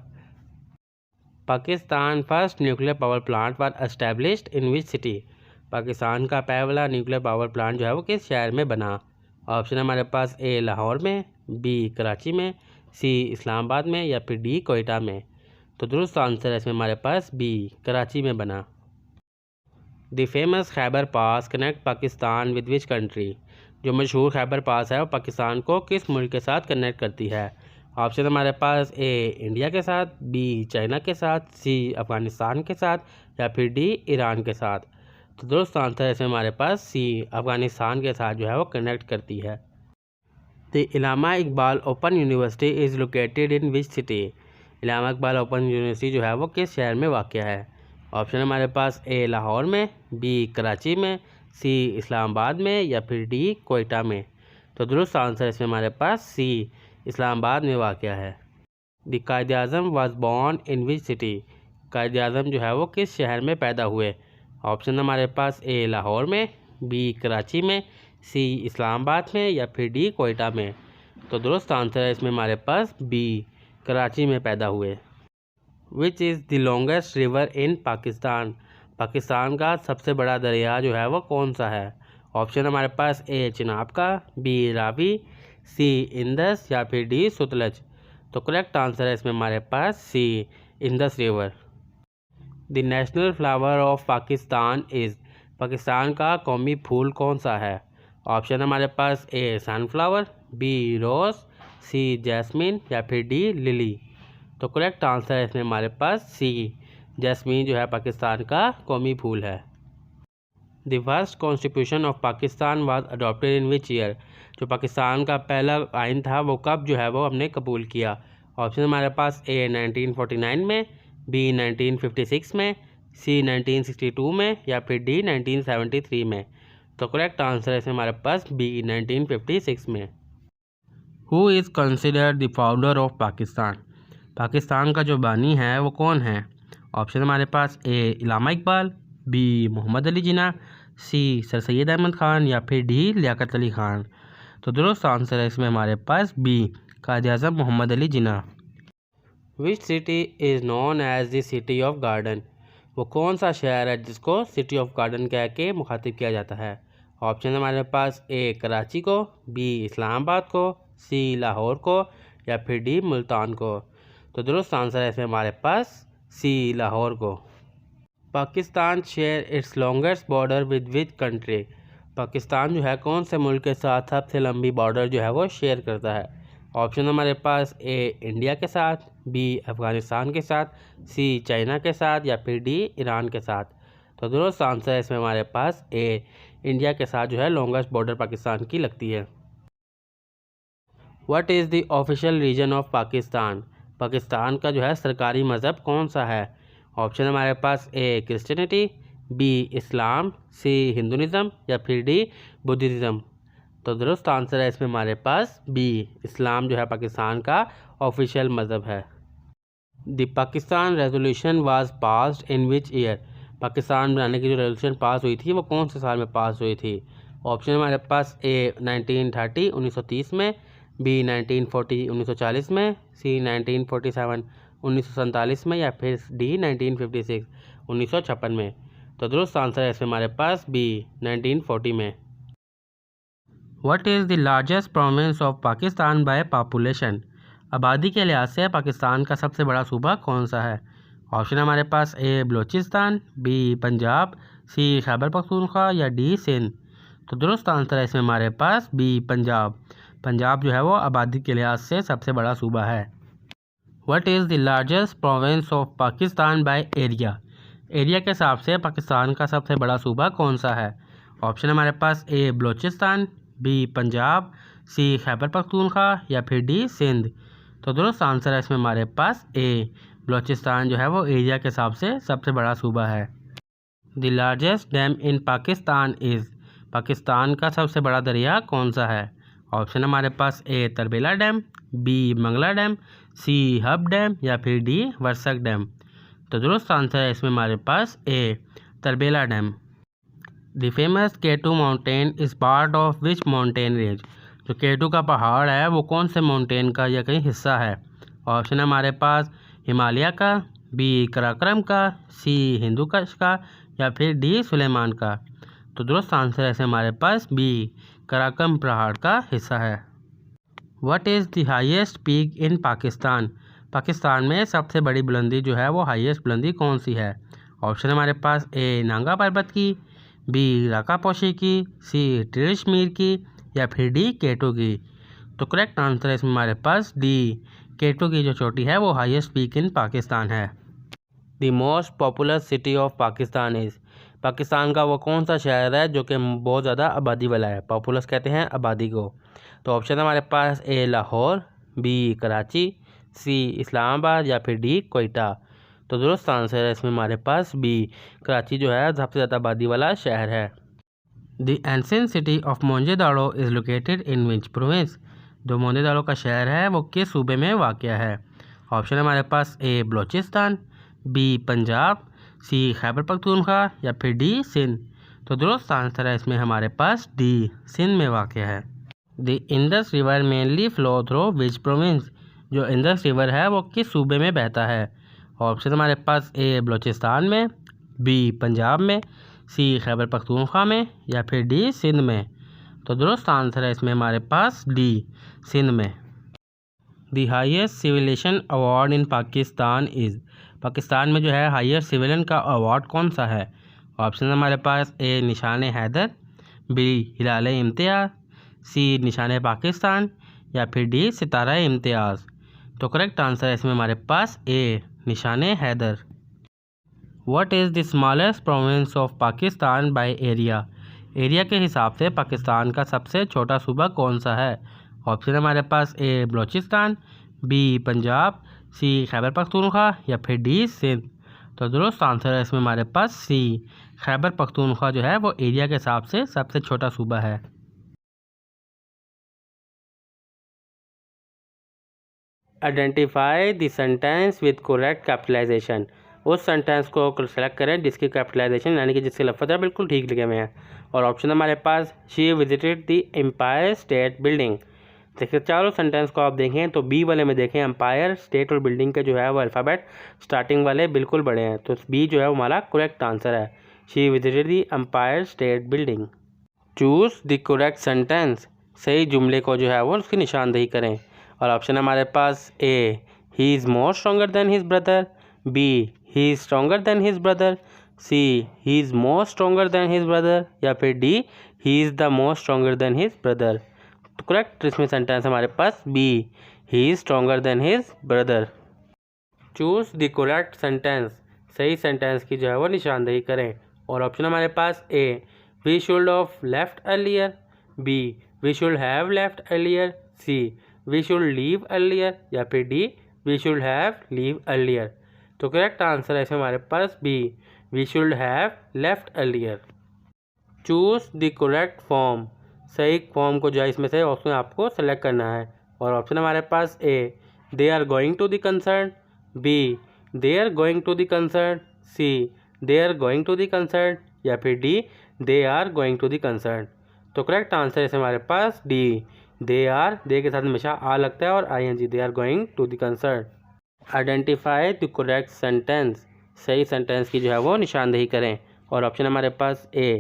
Pakistan first nuclear power plant were established in which city. Pakistan का पहला न्यूक्लियर पावर प्लांट जो है वो किस शहर में बना। ऑप्शन हमारे पास ए लाहौर में, बी कराची में, सी इस्लामाबाद में या फिर डी कोयटा में। तो दुरुस्त आंसर है इसमें हमारे पास बी कराची में बना। The famous Khyber pass connect Pakistan with which country. जो मशहूर खैबर पास है वो पाकिस्तान को किस मुल्क के साथ कनेक्ट करती है। ऑप्शन हमारे पास ए इंडिया के साथ, बी चाइना के साथ, सी अफ़गानिस्तान के साथ या फिर डी ईरान के साथ। तो दुरुस्त आंसर है इसमें हमारे पास सी, अफ़गानिस्तान के साथ जो है वो कनेक्ट करती है। The Allama Iqbal open university is located in which city? Allama Iqbal open university जो है वो किस शहर में वाक़या है? ऑप्शन हमारे पास ए लाहौर में, बी कराची में, सी इस्लामाबाद में या फिर डी कोयटा में। तो दुरुस्त आंसर इसमें हमारे पास सी, इस्लामाबाद में वाक़या है। The Quaid-e-Azam was born in which city? Quaid-e-Azam जो है वो किस शहर में पैदा हुए? ऑप्शन हमारे पास ए लाहौर में, बी कराची में, सी इस्लामाबाद में या फिर डी कोयटा में। तो दुरुस्त आंसर है इसमें हमारे पास बी, कराची में पैदा हुए। विच is the longest river in Pakistan? Pakistan का सबसे बड़ा दरिया जो है वो कौन सा है? ऑप्शन हमारे पास ए चिनाब का, बी रावी, सी इंदस या फिर डी सतलज। तो करेक्ट आंसर है इसमें हमारे पास C, Indus river. The national flower of Pakistan is? Pakistan का कौमी फूल कौन सा है? ऑप्शन हमारे पास A sunflower, B rose, C jasmine या फिर डी लिली। तो करेक्ट आंसर है इसमें हमारे पास सी, जैस्मिन जो है पाकिस्तान का कौमी फूल है। The first constitution of Pakistan was adopted in which year? जो पाकिस्तान का पहला आइन था वो कब जो है वो हमने कबूल किया? ऑप्शन हमारे पास ए 1949 में, बी 1956 में, सी 1962 में या फिर डी 1973 में। तो करेक्ट आंसर है इसमें हमारे पास बी, 1956 में। Who is considered the founder of Pakistan? Pakistan का जो बानी है वो कौन है? ऑप्शन हमारे पास ए इलामा इकबाल, बी मोहम्मद अली जिन्ना, सी सर सैयद अहमद ख़ान या फिर डी लियाकत अली ख़ान। तो दुरुस्त आंसर है इसमें हमारे पास B, Quaid-e-Azam Mohammad Ali Jinnah. Which city is known as the city of garden? वो कौन सा शहर है जिसको सिटी ऑफ गार्डन कह के मुखातिब किया जाता है? ऑप्शन हमारे पास ए कराची को, बी इस्लामाबाद को, सी लाहौर को या फिर डी मुल्तान को। तो दुरुस्त आंसर है इसमें हमारे पास सी, लाहौर को। Pakistan share its longest border with which country? Pakistan जो है कौन से मुल्क के साथ सबसे लंबी बॉर्डर जो है वो शेयर करता है? ऑप्शन हमारे पास ए इंडिया के साथ, बी अफ़गानिस्तान के साथ, सी चाइना के साथ या फिर डी ईरान के साथ। तो दुरुस्त आंसर है इसमें हमारे पास ए, इंडिया के साथ जो है लॉन्गेस्ट बॉर्डर पाकिस्तान की लगती है। What is the official reason of Pakistan? Pakistan का जो है सरकारी मज़हब कौन सा है? ऑप्शन हमारे पास ए क्रिश्चियनिटी, बी इस्लाम, सी हिंदुइज़म या फिर डी बुद्धिज़्म। तो दुरुस्त आंसर है इसमें हमारे पास बी, इस्लाम जो है पाकिस्तान का ऑफिशियल मज़हब है। The Pakistan resolution was passed in which year? Pakistan बनाने की जो रेजोल्यूशन पास हुई थी वो कौन से साल में पास हुई थी? ऑप्शन हमारे पास ए 1930 1930 में, बी 1940 1940 में, सी 1947 1947 में या फिर डी 1956 1956 में। तो दुरुस्त आंसर है इसमें हमारे पास बी, 1940 में। What is the largest province of Pakistan by population? आबादी के लिहाज से पाकिस्तान का सबसे बड़ा सूबा कौन सा है? ऑप्शन हमारे पास ए बलूचिस्तान, बी पंजाब, सी खैबर पख्तूनख्वा या डी सिंध। तो दुरुस्त आंसर है इसमें हमारे पास बी, पंजाब। पंजाब जो है वो आबादी के लिहाज से सबसे बड़ा सूबा है। What is the largest province of Pakistan by area? Area के हिसाब से पाकिस्तान का सबसे बड़ा सूबा कौन सा है? ऑप्शन हमारे पास ए बलूचिस्तान, बी पंजाब, सी खैबर पख्तूनख्वा या फिर डी सिंध। तो दुरुस्त आंसर है इसमें हमारे पास ए, बलूचिस्तान जो है वो एरिया के हिसाब से सबसे बड़ा सूबा है। The largest dam in Pakistan is? Pakistan का सबसे बड़ा दरिया कौन सा है? ऑप्शन हमारे पास A Tarbela dam, B Mangla dam, C Hub dam या फिर डी वर्सक डैम। तो दुरुस्त आंसर है इसमें हमारे पास A, Tarbela dam. The famous K two mountain is part of which mountain range? जो केटू का पहाड़ है वो कौन से माउंटेन का या कहीं हिस्सा है? ऑप्शन हमारे पास हिमालय का, बी कराक्रम का, सी हिंदुकुश का या फिर डी सुलेमान का। तो दुरुस्त आंसर है हमारे पास बी, कराक्रम पहाड़ का हिस्सा है। What is the highest peak in Pakistan? Pakistan में सबसे बड़ी बुलंदी जो है वो हाईएस्ट बुलंदी कौन सी है? ऑप्शन हमारे पास ए नांगा पर्वत की, बी राकापोशी की, सी ट्रिशमीर की या फिर डी केटू की। तो करेक्ट आंसर है इसमें हमारे पास डी, केटू की जो चोटी है वो हाईएस्ट पीक इन पाकिस्तान है। The most popular city of Pakistan is. Pakistan का वो कौन सा शहर है जो कि बहुत ज़्यादा आबादी वाला है। पॉपुलस कहते हैं आबादी को। तो ऑप्शन है हमारे पास ए लाहौर, बी कराची, सी इस्लामाबाद या फिर डी कोयटा। तो दुरुस्त आंसर है इसमें हमारे पास बी, कराची जो है सबसे ज़्यादा आबादी वाला शहर है। The ancient city of Mohenjodaro is located in which province. जो मोहनजोदाड़ो का शहर है वो किस सूबे में वाक़या है। ऑप्शन है हमारे पास ए बलोचिस्तान, बी पंजाब, सी खैबर पख्तूनख्वा या फिर डी सिंध। तो दुरुस्त आंसर है इसमें हमारे पास डी, सिंध में वाक़या है। The Indus river mainly flow through which province. जो इंडस रिवर है वो किस सूबे में बहता है। ऑप्शन हमारे पास ए बलोचिस्तान में, बी पंजाब में, सी खैबर पख्तूनख्वा में या फिर डी सिंध में। तो दुरुस्त आंसर है इसमें हमारे पास डी, सिंध में। The highest civilian award in Pakistan is. Pakistan में जो है हाईएस्ट सिविलियन का अवार्ड कौन सा है। ऑप्शन हमारे पास ए निशान हैदर, बी हिलाल इम्तियाज़, सी निशान पाकिस्तान या फिर डी सितारा इम्तियाज़। तो करेक्ट आंसर है इसमें हमारे पास ए निशान हैदर। What is the smallest province of Pakistan by area. Area के हिसाब से पाकिस्तान का सबसे छोटा सूबा कौन सा है। ऑप्शन हमारे पास ए बलोचिस्तान, बी पंजाब, सी खैबर पख्तूनख्वा या फिर डी सिंध। तो दुरुस्त आंसर है इसमें हमारे पास सी, खैबर पख्तूनख्वा जो है वो एरिया के हिसाब से सबसे छोटा सूबा है। Identify the sentence with correct capitalization. उस सेंटेंस को सेलेक्ट करें जिसकी कैपिटलाइजेशन यानी कि जिसके लफ्ज़ है बिल्कुल ठीक लिखे हुए हैं। और ऑप्शन हमारे पास she visited the empire state Building. देखिए चारों सेंटेंस को आप देखें तो बी वाले में देखें एम्पायर स्टेट और बिल्डिंग के जो है वो अल्फ़ाबेट स्टार्टिंग वाले बिल्कुल बड़े हैं। तो बी जो है वो हमारा करेक्ट आंसर है। She visited the empire state building. Choose the correct sentence. सही जुमले को जो है वो उसकी निशानदेही करें। और ऑप्शन हमारे पास A he is more stronger than his brother, B he is stronger than his brother, C he is more stronger than his brother या फिर D he is the more stronger than his brother. तो correct इसमें sentence हमारे पास B, he is stronger than his brother. Choose the correct sentence. सही sentence की जो है वो निशानदेही करें। और ऑप्शन हमारे पास A we should of left earlier, B we should have left earlier, C we should leave earlier या फिर D we should have leave earlier. तो करेक्ट आंसर है इसमें हमारे पास B, we should have left earlier. Choose the correct form. सही form को जो है इसमें से ऑप्शन आपको सेलेक्ट करना है। और ऑप्शन हमारे पास A they are going to the concern, B they are going to the concern, C they are going to the concern या फिर D they are going to the concern. तो correct answer है हमारे पास D, they are, दे के साथ हमेशा आ लगता है और ING, they are going to the concern. Identify the correct sentence. सही सेंटेंस की जो है वो निशानदेही करें। और ऑप्शन हमारे पास A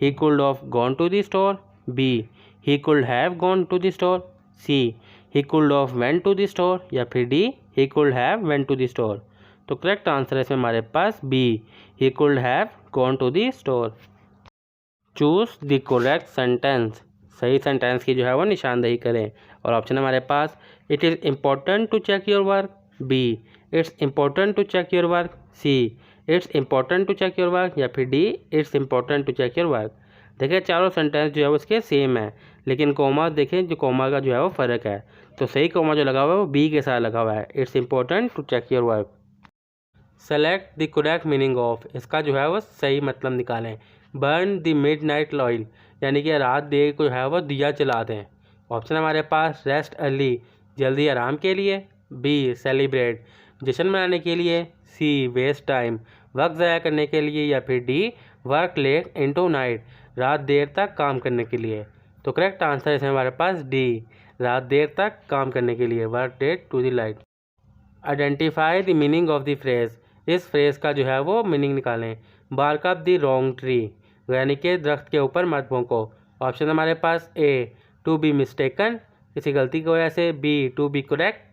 he could of gone to the store, B he could have gone to the store, C he could of went to the store या फिर D he could have went to the store. तो correct answer है इसमें हमारे पास B, he could have gone to the store. Choose the correct sentence. सही sentence की जो है वो निशानदेही करें। और ऑप्शन हमारे पास it is important to check your work, B it's important to check your work, C it's important to check your work या फिर D it's important to check your work. देखिए चारों सेंटेंस जो है वो इसके सेम है, लेकिन कोमा देखें जो कोमा का जो है वो फ़र्क है। तो सही कोमा जो लगा हुआ है वो बी के साथ लगा हुआ है, it's important to check your work. Select the correct meaning of. इसका जो है वो सही मतलब निकालें। बर्न द मिडनाइट ऑयल यानी कि रात देर को है वो दिया जला दें। ऑप्शन हमारे पास रेस्ट अर्ली, जल्दी आराम के लिए, बी सेलिब्रेट, जश्न मनाने के लिए, सी वेस्ट टाइम, वक्त ज़ाया करने के लिए या फिर D work late into night, रात देर तक काम करने के लिए। तो करेक्ट आंसर है हमारे पास डी, रात देर तक काम करने के लिए, work late to the light. Identify the meaning of the phrase. इस फ्रेज का जो है वो मीनिंग निकालें। Bark up the wrong tree यानी कि दरख्त के ऊपर मत भोंको। ऑप्शन हमारे पास ए टू बी मिस्टेकन, किसी गलती की वजह से, B to be correct,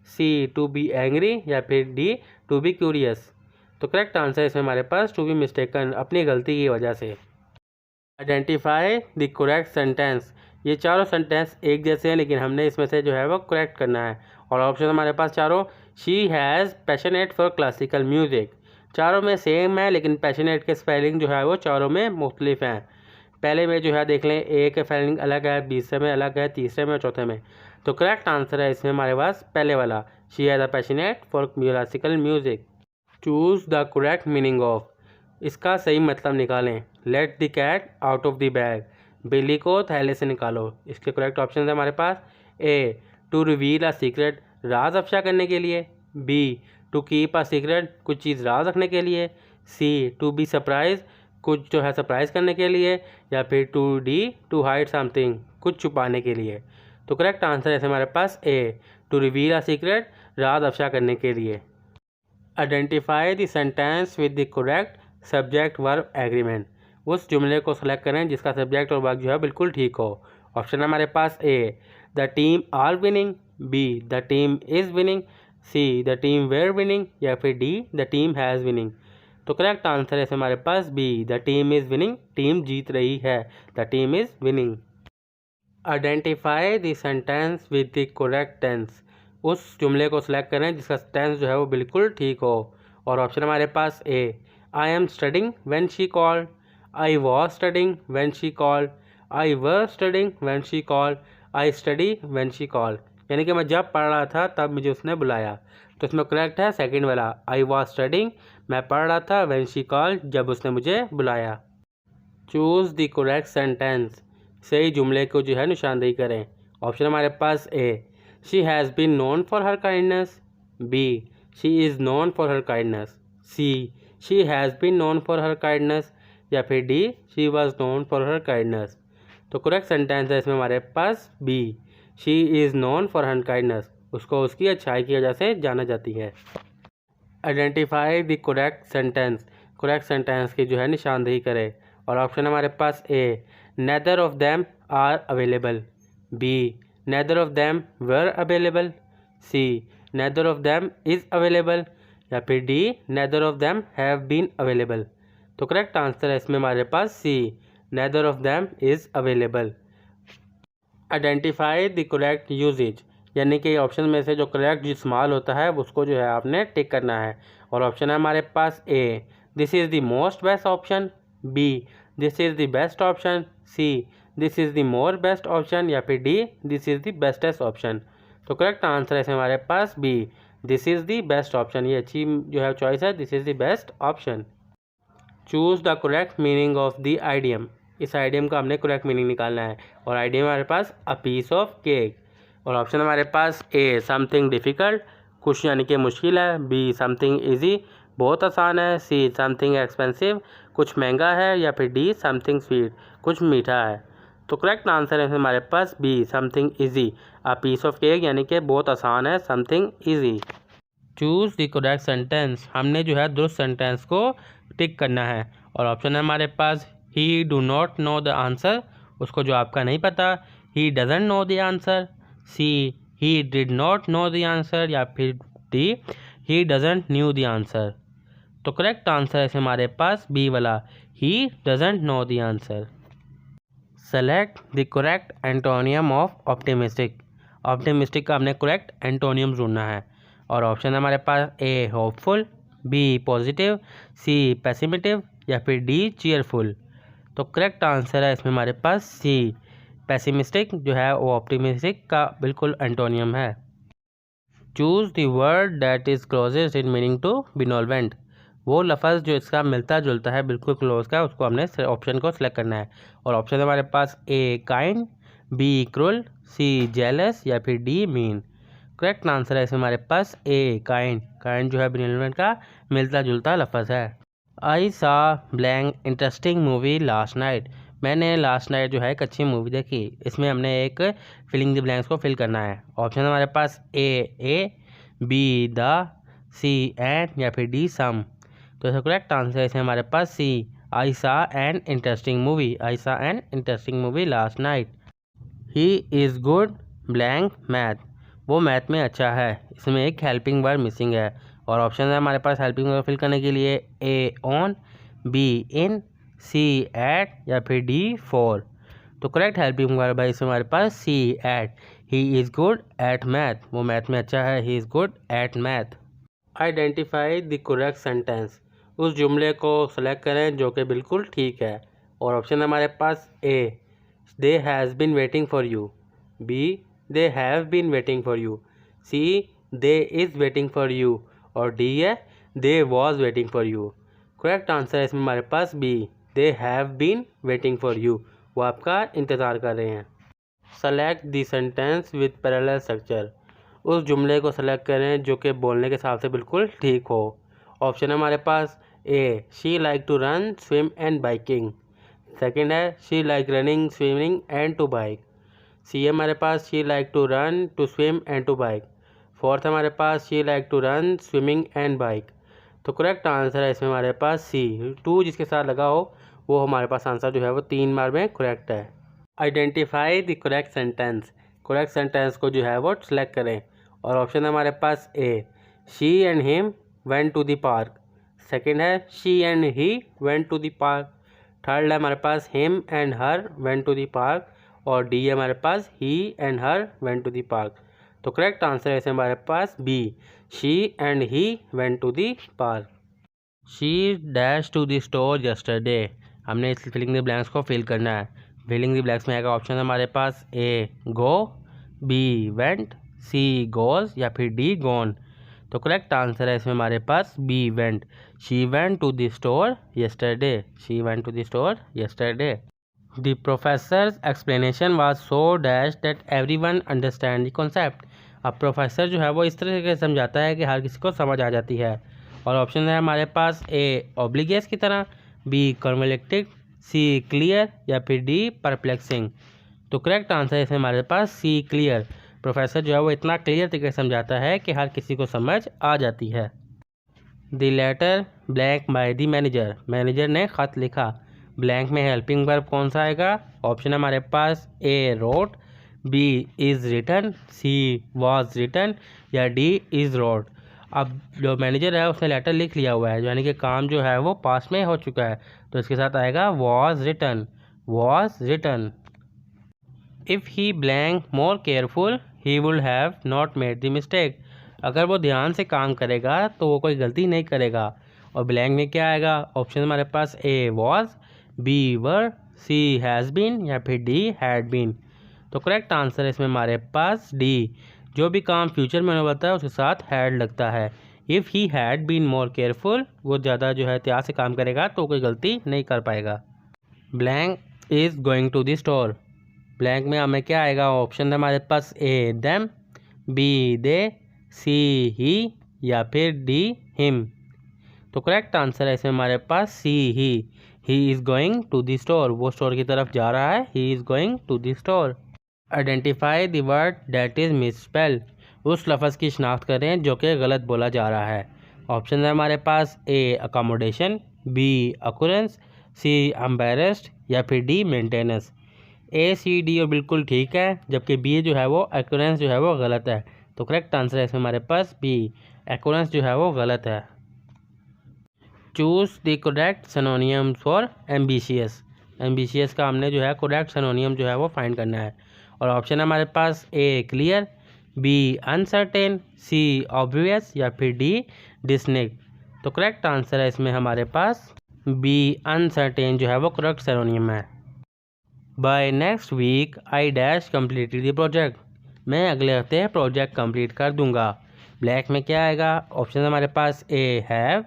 C to be angry या फिर डी टू बी क्यूरियस। तो करेक्ट आंसर है इसमें हमारे पास टू बी मिस्टेकन, अपनी गलती की वजह से। Identify the correct sentence. ये चारों सेंटेंस एक जैसे हैं लेकिन हमने इसमें से जो है वो करेक्ट करना है। और ऑप्शन हमारे पास चारों she has passionate for classical music, चारों में सेम है, लेकिन पैशनेट के स्पेलिंग जो है वो चारों में मुख्तलिफ हैं। पहले में जो है देख लें, ए के स्पेलिंग अलग है, दूसरे में अलग है, तीसरे में और चौथे में। तो करेक्ट आंसर है इसमें हमारे पास पहले वाला, she has a passionate for classical music. Choose the correct meaning of, इसका सही मतलब निकालें। Let the cat out of the bag, बिल्ली को थैले से निकालो। इसके करेक्ट ऑप्शन है हमारे पास A to reveal a secret, राज अफशा करने के लिए। B to keep a secret, कुछ चीज़ राज रखने के लिए। सी टू बी सरप्राइज, कुछ जो है सरप्राइज करने के लिए। या फिर टू हाइड समथिंग, कुछ छुपाने के लिए। तो करेक्ट आंसर है हमारे पास A to reveal a secret, राज अफशा करने के लिए। Identify the sentence with the correct subject verb agreement, उस जुमले को सेलेक्ट करें जिसका सब्जेक्ट और वर्ब जो है बिल्कुल ठीक हो। ऑप्शन है हमारे पास A the team are winning, B the team is winning, C the team were winning, या फिर D the team has winning. तो करेक्ट आंसर है हमारे पास B the team is winning, team जीत रही है, the team is winning. Identify the sentence with the correct tense, उस जुमले को सिलेक्ट करें जिसका टेंस जो है वो बिल्कुल ठीक हो। और ऑप्शन हमारे पास A I am studying when she called, I was studying when she called, I were studying when she called, I study when she called. यानी कि मैं जब पढ़ रहा था तब मुझे उसने बुलाया। तो इसमें करेक्ट है सेकंड वाला, आई वॉज स्टडिंग, मैं पढ़ रहा था, व्हेन शी कॉल्ड, जब उसने मुझे बुलाया। चूज़ द करेक्ट सेंटेंस, सही जुमले को जो है निशानदेही करें। ऑप्शन हमारे पास A she has been known for her kindness, B she is known for her kindness, C she has been known for her kindness, या फिर D she was known for her kindness. तो correct sentence है इसमें हमारे पास B she is known for her kindness, उसको उसकी अच्छाई की वजह से जाना जाती है। Identify the correct sentence, correct sentence की जो है निशानदेही करें। और ऑप्शन हमारे पास A neither of them are available, B neither of them were available, C neither of them is available, या फिर D neither of them have been available. तो करेक्ट आंसर है इसमें हमारे पास C neither of them is available. Identify the correct usage, यानी कि option में से जो करेक्ट इस्तेमाल होता है उसको जो है आपने टिक करना है। और ऑप्शन है हमारे पास A this is the most best option, B this is the best option, C this is the more best option, या फिर D this is the bestest option. तो करेक्ट आंसर है हमारे पास B this is the best option, ये अच्छी जो है चॉइस है, this is the best option. Choose the correct meaning of the idiom, इस आइडियम का हमने करेक्ट मीनिंग निकालना है। और आइडियम हमारे पास अ पीस ऑफ केक। और ऑप्शन हमारे पास ए समथिंग डिफ़िकल्ट, कुछ यानी कि मुश्किल है, बी समथिंग ईजी, बहुत आसान है, सी समथिंग एक्सपेंसिव, कुछ महंगा है, या फिर डी समथिंग स्वीट, कुछ मीठा है। तो करेक्ट आंसर है हमारे पास B something easy, a piece of cake यानी कि बहुत आसान है, something easy. Choose the correct sentence, हमने जो है दुरुस्त सेंटेंस को टिक करना है। और ऑप्शन है हमारे पास he do not know the answer, उसको जो आपका नहीं पता, he doesn't know the answer, C he did not know the answer, या फिर D he doesn't knew the answer. तो करेक्ट आंसर है हमारे पास बी वाला, he doesn't know the answer. Select the correct antonym of optimistic, optimistic का हमने correct antonym ढूंढना है। और ऑप्शन है हमारे पास ए होपफुल, बी पॉजिटिव, सी पेसिमिटिव, या फिर डी चीयरफुल। तो करेक्ट आंसर है इसमें हमारे पास सी पेसिमिस्टिक जो है वो ऑप्टिमिस्टिक का बिल्कुल एंटोनियम है। Choose the word that is closest in meaning to benevolent, वो लफ्ज़ जो इसका मिलता जुलता है बिल्कुल क्लोज का, उसको हमने ऑप्शन को सिलेक्ट करना है। और ऑप्शन हमारे पास A kind, B cruel, C jealous, या फिर डी मीन। करेक्ट आंसर है इसमें हमारे पास ए काइंड, काइंड जो है बिनोल्वेंट का मिलता जुलता लफ्ज़ है। आई सा blank interesting movie last night, मैंने लास्ट नाइट जो है एक अच्छी मूवी देखी, इसमें हमने एक फिलिंग द ब्लैंक्स को फिल करना है। ऑप्शन हमारे पास ए, बी द, सी एंड, या फिर डी सम। तो इसका करेक्ट आंसर है इसमें हमारे पास सी आई सा एन इंटरेस्टिंग मूवी, आई सा an interesting movie last night. He is good blank math, वो मैथ में अच्छा है, इसमें एक हेल्पिंग वर्ड मिसिंग है। और ऑप्शन है हमारे पास हेल्पिंग वर्ब फिल करने के लिए A on, B in, C at, या फिर डी फॉर। तो करेक्ट हेल्पिंग वर्ब है इसमें हमारे पास C at, he is good at math, वो मैथ में अच्छा है, he is good at math. Identify the correct sentence, उस जुमले को सेलेक्ट करें जो कि बिल्कुल ठीक है। और ऑप्शन है हमारे पास A, they has been waiting for you, B, they have been waiting for you, C, they is waiting for you, और डी है they was waiting for you. Correct answer है इसमें हमारे पास B, they have been waiting for you, वो आपका इंतज़ार कर रहे हैं। Select the sentence with parallel structure, उस जुमले को सेलेक्ट करें जो कि बोलने के हिसाब से बिल्कुल ठीक हो। ऑप्शन है हमारे पास A, she like to run swim and biking, second है she like running swimming and to bike, C है हमारे पास she like to run to swim and to bike, fourth हमारे पास she like to run swimming and bike. तो correct answer है इसमें हमारे पास सी, 2 जिसके साथ लगा हो वो हमारे पास आंसर जो है वो 3 बार में करेक्ट है। Identify the correct sentence, correct sentence को जो है वो सिलेक्ट करें। और ऑप्शन है हमारे पास A, she and him went to the park, second है she and he went to the park, third है हमारे पास him and her went to the park, और डी है हमारे पास he and her went to the park. तो correct answer है इसमें हमारे पास B, she and he went to the park. She dash to the store yesterday, हमने इस फिलिंग द ब्लैंक्स को फिल करना है। फिलिंग द ब्लैंक्स में आएगा ऑप्शन हमारे पास A go, B went, C goes, या फिर डी गॉन। तो करेक्ट आंसर है इसमें हमारे पास B went, she went to the store yesterday, she went to the store yesterday. The professor's explanation was so dash that everyone understand the concept, अब professor जो है वो इस तरह से समझाता है कि हर किसी को समझ आ जाती है। और ऑप्शन है हमारे पास ए ऑब्लिगियस की तरह, बी कन्वलेक्टिव, सी क्लियर, या फिर डी परप्लेक्सिंग। तो करेक्ट आंसर है इसमें हमारे पास सी क्लियर, प्रोफेसर जो है वो इतना क्लियर तरीके से समझाता है कि हर किसी को समझ आ जाती है। The letter blank by the manager, manager ने ख़त लिखा, ब्लैंक में हेल्पिंग वर्ब कौन सा आएगा? ऑप्शन हमारे पास A wrote, B is written, C was written, या डी इज़ रोट। अब जो मैनेजर है उसने लेटर लिख लिया हुआ है, यानी कि काम जो है वो पास में हो चुका है, तो इसके साथ आएगा was written, was written. If he blank more careful he would have not made the mistake, अगर वो ध्यान से काम करेगा तो वो कोई गलती नहीं करेगा। और ब्लैंक में क्या आएगा? ऑप्शन हमारे पास A was, B were, C has been, या फिर डी हैड बीन। तो करेक्ट आंसर है इसमें हमारे पास डी, जो भी काम फ्यूचर में होने वाला है उसके साथ हैड लगता है। If he had been more careful, वो ज़्यादा जो है एहतियात से काम करेगा तो कोई गलती नहीं कर पाएगा। Blank is going to the store, blank में हमें क्या आएगा? ऑप्शन है हमारे पास ए them, B they, C he, या फिर डी हिम। तो करेक्ट आंसर है इसमें हमारे पास C he is going to the store, वो स्टोर की तरफ जा रहा है, he is going to the store. Identify the word that is misspell, उस लफ्ज़ की शिनाख्त करें जो कि गलत बोला जा रहा है। ऑप्शन है हमारे पास ए अकोमोडेशन, बी अकुरेंस, सी एम्बेरस्ड, या फिर डी मेंटेनेंस। ए सी डी और बिल्कुल ठीक है, जबकि बी जो है वो अकुरेंस जो है वो गलत है। तो करेक्ट आंसर है इसमें हमारे पास बी, अकुरेंस जो है वो गलत है। Choose the correct सिनोनियम for ambitious, ambitious का हमने जो है करेक्ट सिनोनियम जो है वो फाइंड करना है। और ऑप्शन है हमारे पास ए क्लियर, बी अनसर्टेन, सी ऑब्वियस, या फिर डी डिस्निक। तो करेक्ट आंसर है इसमें हमारे पास बी अनसर्टेन जो है वो करेक्ट सिनोनियम है। By next week I dash completed the project, मैं अगले हफ्ते प्रोजेक्ट कंप्लीट कर दूंगा। ब्लैक में क्या आएगा? ऑप्शन हमारे पास A have,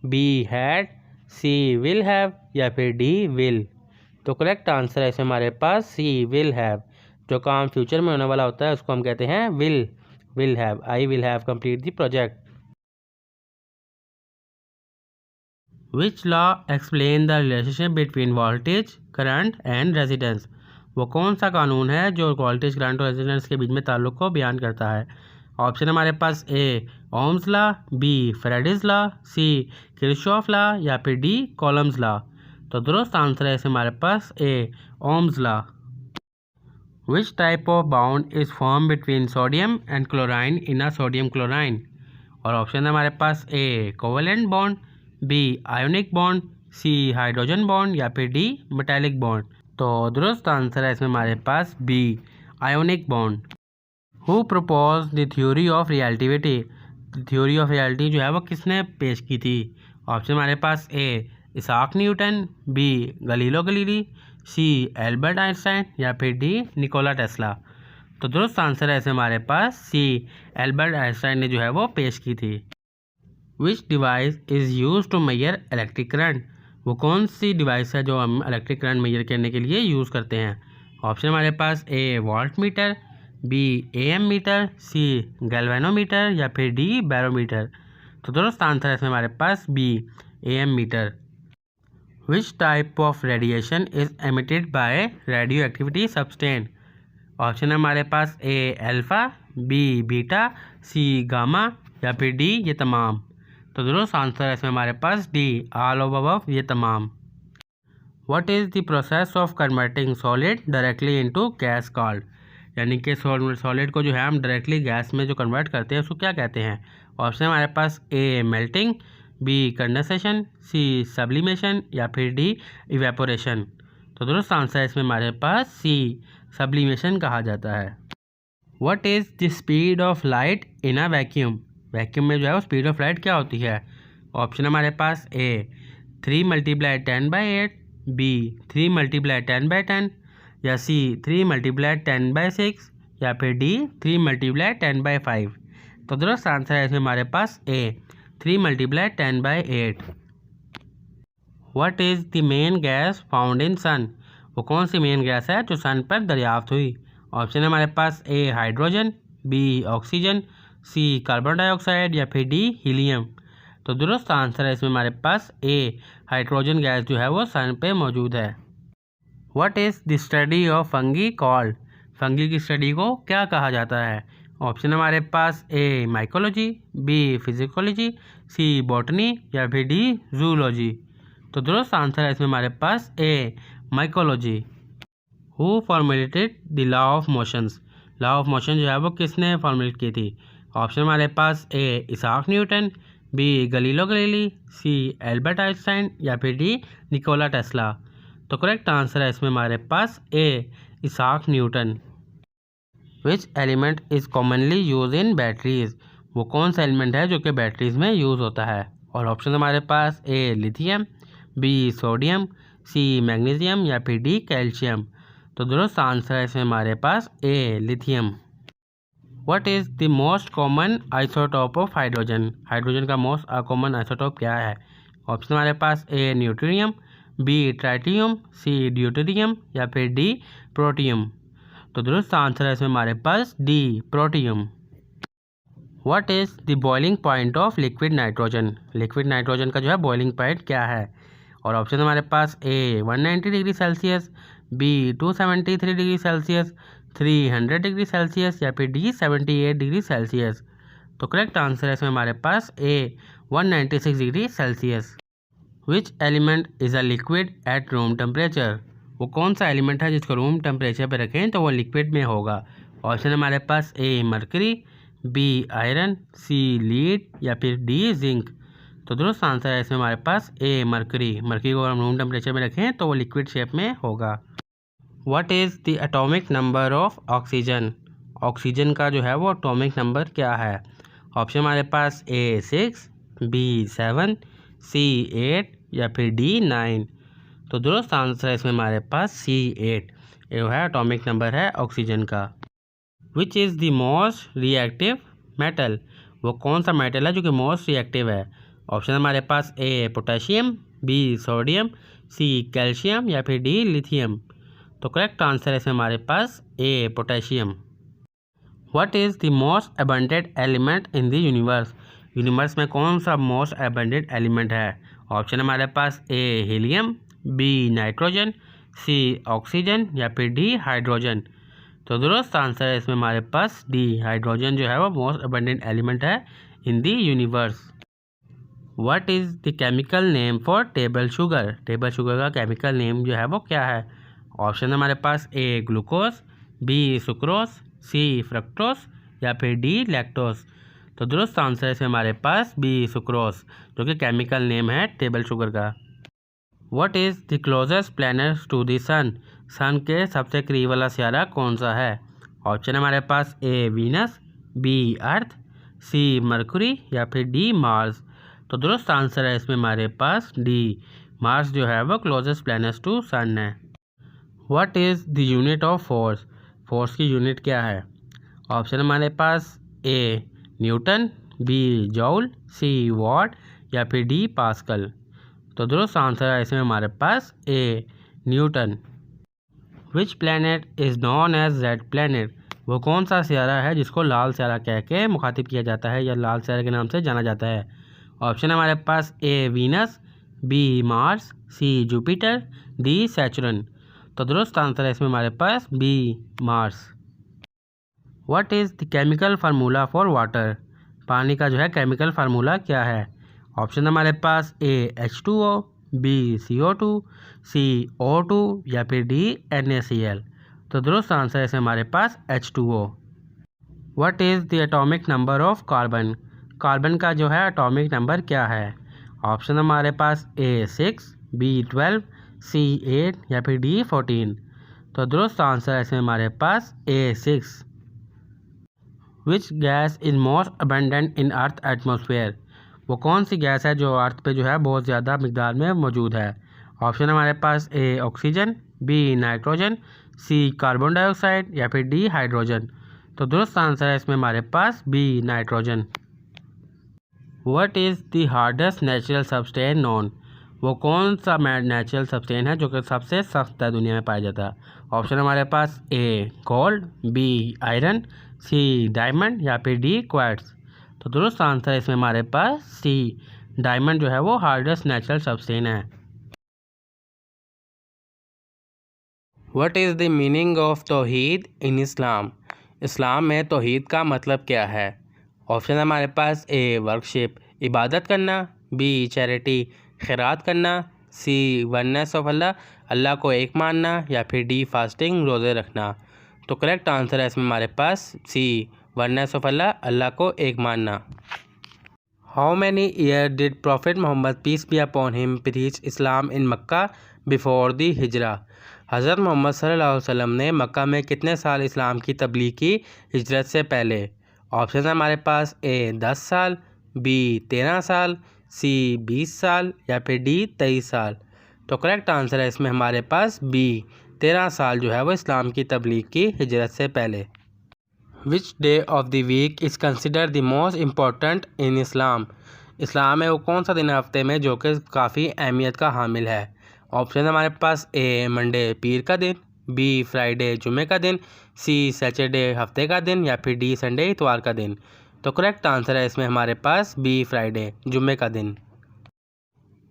B had, C will have, या फिर डी विल। तो करेक्ट आंसर है इसमें हमारे पास सी विल हैव, जो काम फ्यूचर में होने वाला होता है उसको हम कहते हैं will have, I will have complete the project. Which law explain the relationship between voltage current and residence, वो कौन सा कानून है जो वोल्टेज करंट और रेजिडेंस के बीच में ताल्लुक को बयान करता है? ऑप्शन हमारे पास A Ohm's law, B Faraday's law, C Kirchhoff law, या फिर डी कॉलम्स लॉ। तो दुरुस्त आंसर है इसमें हमारे पास A Ohm's law. Which type of bound is form between sodium and chlorine in a sodium chlorine? और ऑप्शन है हमारे पास A covalent bond, B ionic bond, C hydrogen bond, या फिर डी मेटालिक बॉन्ड। तो दुरुस्त आंसर है इसमें हमारे पास B ionic bond. Who propose the theory of relativity, theory of reality जो है वो किसने पेश की थी? ऑप्शन हमारे पास A Isaac Newton, B Galileo Galilei, C Albert Einstein या फिर डी निकोला टेस्ला। तो दुरुस्त आंसर है इसमें हमारे पास सी एल्बर्ट आइंस्टाइन ने जो है वो पेश की थी। Which device is use to measure electric current, वो कौन सी डिवाइस है जो हम इलेक्ट्रिक करंट मेजर करने के लिए यूज़ करते हैं। ऑप्शन हमारे पास A voltmeter, B ammeter, C galvanometer या फिर डी बैरोमीटर। तो दुरुस्त आंसर है इसमें हमारे पास B ammeter. Which type of radiation is emitted by radioactivity substance. Option है हमारे पास A alpha, B beta, C gamma या फिर डी ये तमाम। तो दुरुस्त आंसर है इसमें हमारे पास डी ऑल ऑफ अबव ये तमाम। What is the process of converting solid directly into gas called, यानी कि सॉलिड को जो है हम डायरेक्टली गैस में जो कन्वर्ट करते हैं उसको क्या कहते हैं। ऑप्शन हमारे पास ए मेल्टिंग, बी कंडेंसेशन, सी सब्लिमेशन या फिर डी इवेपोरेशन। तो दुरुस्त आंसर है इसमें हमारे पास सी सब्लिमेशन कहा जाता है। What is the speed of light in a vacuum, vacuum में जो है वो स्पीड ऑफ लाइट क्या होती है। ऑप्शन हमारे पास ए 3 × 10/8, बी 3 × 10/10 या सी 3 × 10/6 या फिर डी 3 × 10/5। तो दुरुस्त आंसर है इसमें हमारे पास A 3 × 10/8। What is the main gas found in sun, वो कौन सी मेन गैस है जो सन पर दरियाफ्त हुई। ऑप्शन है हमारे पास ए हाइड्रोजन, बी ऑक्सीजन, सी कार्बन डाइऑक्साइड या फिर डी हीलियम। तो दुरुस्त आंसर है इसमें हमारे पास ए हाइड्रोजन गैस जो है वो सन पे मौजूद है। What is the study of fungi called, fungi की स्टडी को क्या कहा जाता है। ऑप्शन हमारे पास A mycology, B फिजिकोलॉजी, C botany या फिर डी जूलॉजी। तो दुरुस्त आंसर है इसमें हमारे पास A mycology. Who formulated the law of motions, law of motion जो है वो किसने फॉर्मुलेट की थी। ऑप्शन हमारे पास A Isaac Newton, B Galileo Galilei, C Albert Einstein या फिर डी निकोला टेस्ला। तो करेक्ट आंसर है इसमें हमारे पास A Isaac Newton. Which element is commonly use in batteries, वो कौन सा एलिमेंट है जो कि बैटरीज में यूज़ होता है। और ऑप्शन हमारे पास A lithium, B sodium, C magnesium या फिर डी कैल्शियम। तो दुरुस्त आंसर है इसमें हमारे पास A lithium. What is the most common isotope of hydrogen, hydrogen का मोस्ट कॉमन आइसोटोप क्या है। ऑप्शन हमारे पास A neutrium, B tritium, C deuterium या फिर डी प्रोटियम। तो दुरुस्त आंसर है इसमें हमारे पास D protium. What is the boiling point of liquid nitrogen, liquid nitrogen का जो है बॉइलिंग पॉइंट क्या है। और ऑप्शन हमारे पास A 190 degree Celsius, B 273 degree Celsius, 300 degree Celsius या फिर डी 78 डिग्री सेल्सियस। तो करेक्ट आंसर है इसमें हमारे पास A 196 degree Celsius. Which element is a liquid at room temperature, वो कौन सा एलिमेंट है जिसको रूम टेम्परेचर पर रखें तो वो लिक्विड में होगा। ऑप्शन हमारे पास ए मरकरी, बी आयरन, सी लीड या फिर डी जिंक। तो दुरुस्त आंसर है इसमें हमारे पास ए मरकरी, मरकरी को हम रूम टेम्परेचर में रखें तो वो लिक्विड शेप में होगा। What is the atomic number of oxygen, oxygen का जो है वो एटॉमिक नंबर क्या है। ऑप्शन हमारे पास ए 6, बी 7, सी 8 या फिर डी 9। तो दुरुस्त आंसर है इसमें हमारे पास सी 8 ये है एटॉमिक नंबर है ऑक्सीजन का। विच is the most reactive metal, वो कौन सा मेटल है जो कि मोस्ट रिएक्टिव है। ऑप्शन हमारे पास A potassium, B sodium, C calcium या फिर डी लिथियम। तो करेक्ट आंसर है इसमें हमारे पास A potassium. What is the most abundant element in the universe, universe में कौन सा मोस्ट अबंडेंट एलिमेंट है। ऑप्शन हमारे पास A helium, B nitrogen, C oxygen या फिर डी हाइड्रोजन। तो दुरुस्त आंसर है इसमें हमारे पास डी हाइड्रोजन जो है वो मोस्ट अबंडेंट एलिमेंट है इन the universe. What is the chemical name for table sugar, table sugar का केमिकल नेम जो है वो क्या है। ऑप्शन हमारे पास ए ग्लूकोज, बी सुक्रोज, सी फ्रक्टोज या फिर डी लैक्टोज। तो दुरुस्त आंसर है इसमें हमारे पास बी सुक्रोज जो कि केमिकल नेम है टेबल शुगर का। What is the closest planet to the sun, sun के सबसे करीब वाला सियारा कौन सा है। ऑप्शन हमारे पास A Venus, B earth, C Mercury या फिर डी मार्स। तो दुरुस्त आंसर है इसमें हमारे पास डी, मार्स जो है वो क्लोजेस्ट प्लैनेट टू सन है। What is the unit of force, force की यूनिट क्या है? ऑप्शन हमारे पास A newton, B joule, C watt या फिर डी पास्कल। तो दुरुस्त आंसर है इसमें हमारे पास A newton. Which planet is known as red planet, वो कौन सा सियारा है जिसको लाल सियारा कह के मुखातिब किया जाता है या लाल सियारे के नाम से जाना जाता है? ऑप्शन है हमारे पास A Venus, B Mars, C Jupiter, D Saturn. तो दुरुस्त आंसर है इसमें हमारे पास B Mars. What is the chemical formula for water, पानी का जो है केमिकल फार्मूला क्या है? ऑप्शन हमारे पास ए H2O, बी CO2, सी O2 या फिर डी NaCl। तो दुरुस्त आंसर है इसमें हमारे पास H2O। What is the atomic number of carbon, carbon का जो है एटॉमिक नंबर क्या है? ऑप्शन हमारे पास ए 6, बी 12, सी 8 या फिर डी 14। तो दुरुस्त आंसर है इसमें हमारे पास A 6। Which gas is most abundant in earth atmosphere, वो कौन सी गैस है जो अर्थ पे जो है बहुत ज़्यादा मिकदार में मौजूद है? ऑप्शन हमारे पास A oxygen, B nitrogen, C carbon dioxide या फिर डी हाइड्रोजन। तो दुरुस्त आंसर है इसमें हमारे पास B nitrogen. What is the hardest natural substance known, वो कौन सा नेचुरल सब्सटेंस है जो कि सबसे सख्त है दुनिया में पाया जाता है? ऑप्शन हमारे पास ए गोल्ड, बी आयरन, सी डायमंड या फिर डी क्वार्ट्ज। तो दुरुस्त आंसर है इसमें हमारे पास सी डायमंड जो है वो हार्डेस्ट नेचुरल सब्सटेंस है। What is the meaning of तौहीद इन इस्लाम, इस्लाम में तौहीद का मतलब क्या है? ऑप्शन हमारे पास ए वर्कशिप इबादत करना, बी चैरिटी खैरात करना, सी वननेस ऑफ अल्लाह अल्लाह को एक मानना या फिर डी फास्टिंग रोज़े रखना। तो करेक्ट आंसर है इसमें हमारे पास सी वननेस ऑफ अल्लाह अल्लाह को एक मानना। How many year did prophet Mohammad peace be upon him preach Islam in Mecca before the hijra, हज़रत मोहम्मद सल्लल्लाहु अलैहि वसल्लम ने मक्का में कितने साल इस्लाम की तबलीग की हिजरत से पहले? ऑप्शन है हमारे पास ए 10 साल, बी 13 साल, सी 20 साल या फिर डी 23 साल। तो करेक्ट आंसर है इसमें हमारे पास बी 13 साल जो है वो इस्लाम की तबलीग की हिजरत से पहले। Which day of the week is consider the most important in Islam, इस्लाम में वो कौन सा दिन है हफ्ते में जो कि काफ़ी अहमियत का हामिल है? ऑप्शन हमारे पास ए मंडे पीर का दिन, बी फ्राइडे जुमे का दिन, सी सैटरडे हफ्ते का दिन या फिर डी संडे इतवार का दिन। तो करेक्ट आंसर है इसमें हमारे पास बी फ्राइडे जुमे का दिन।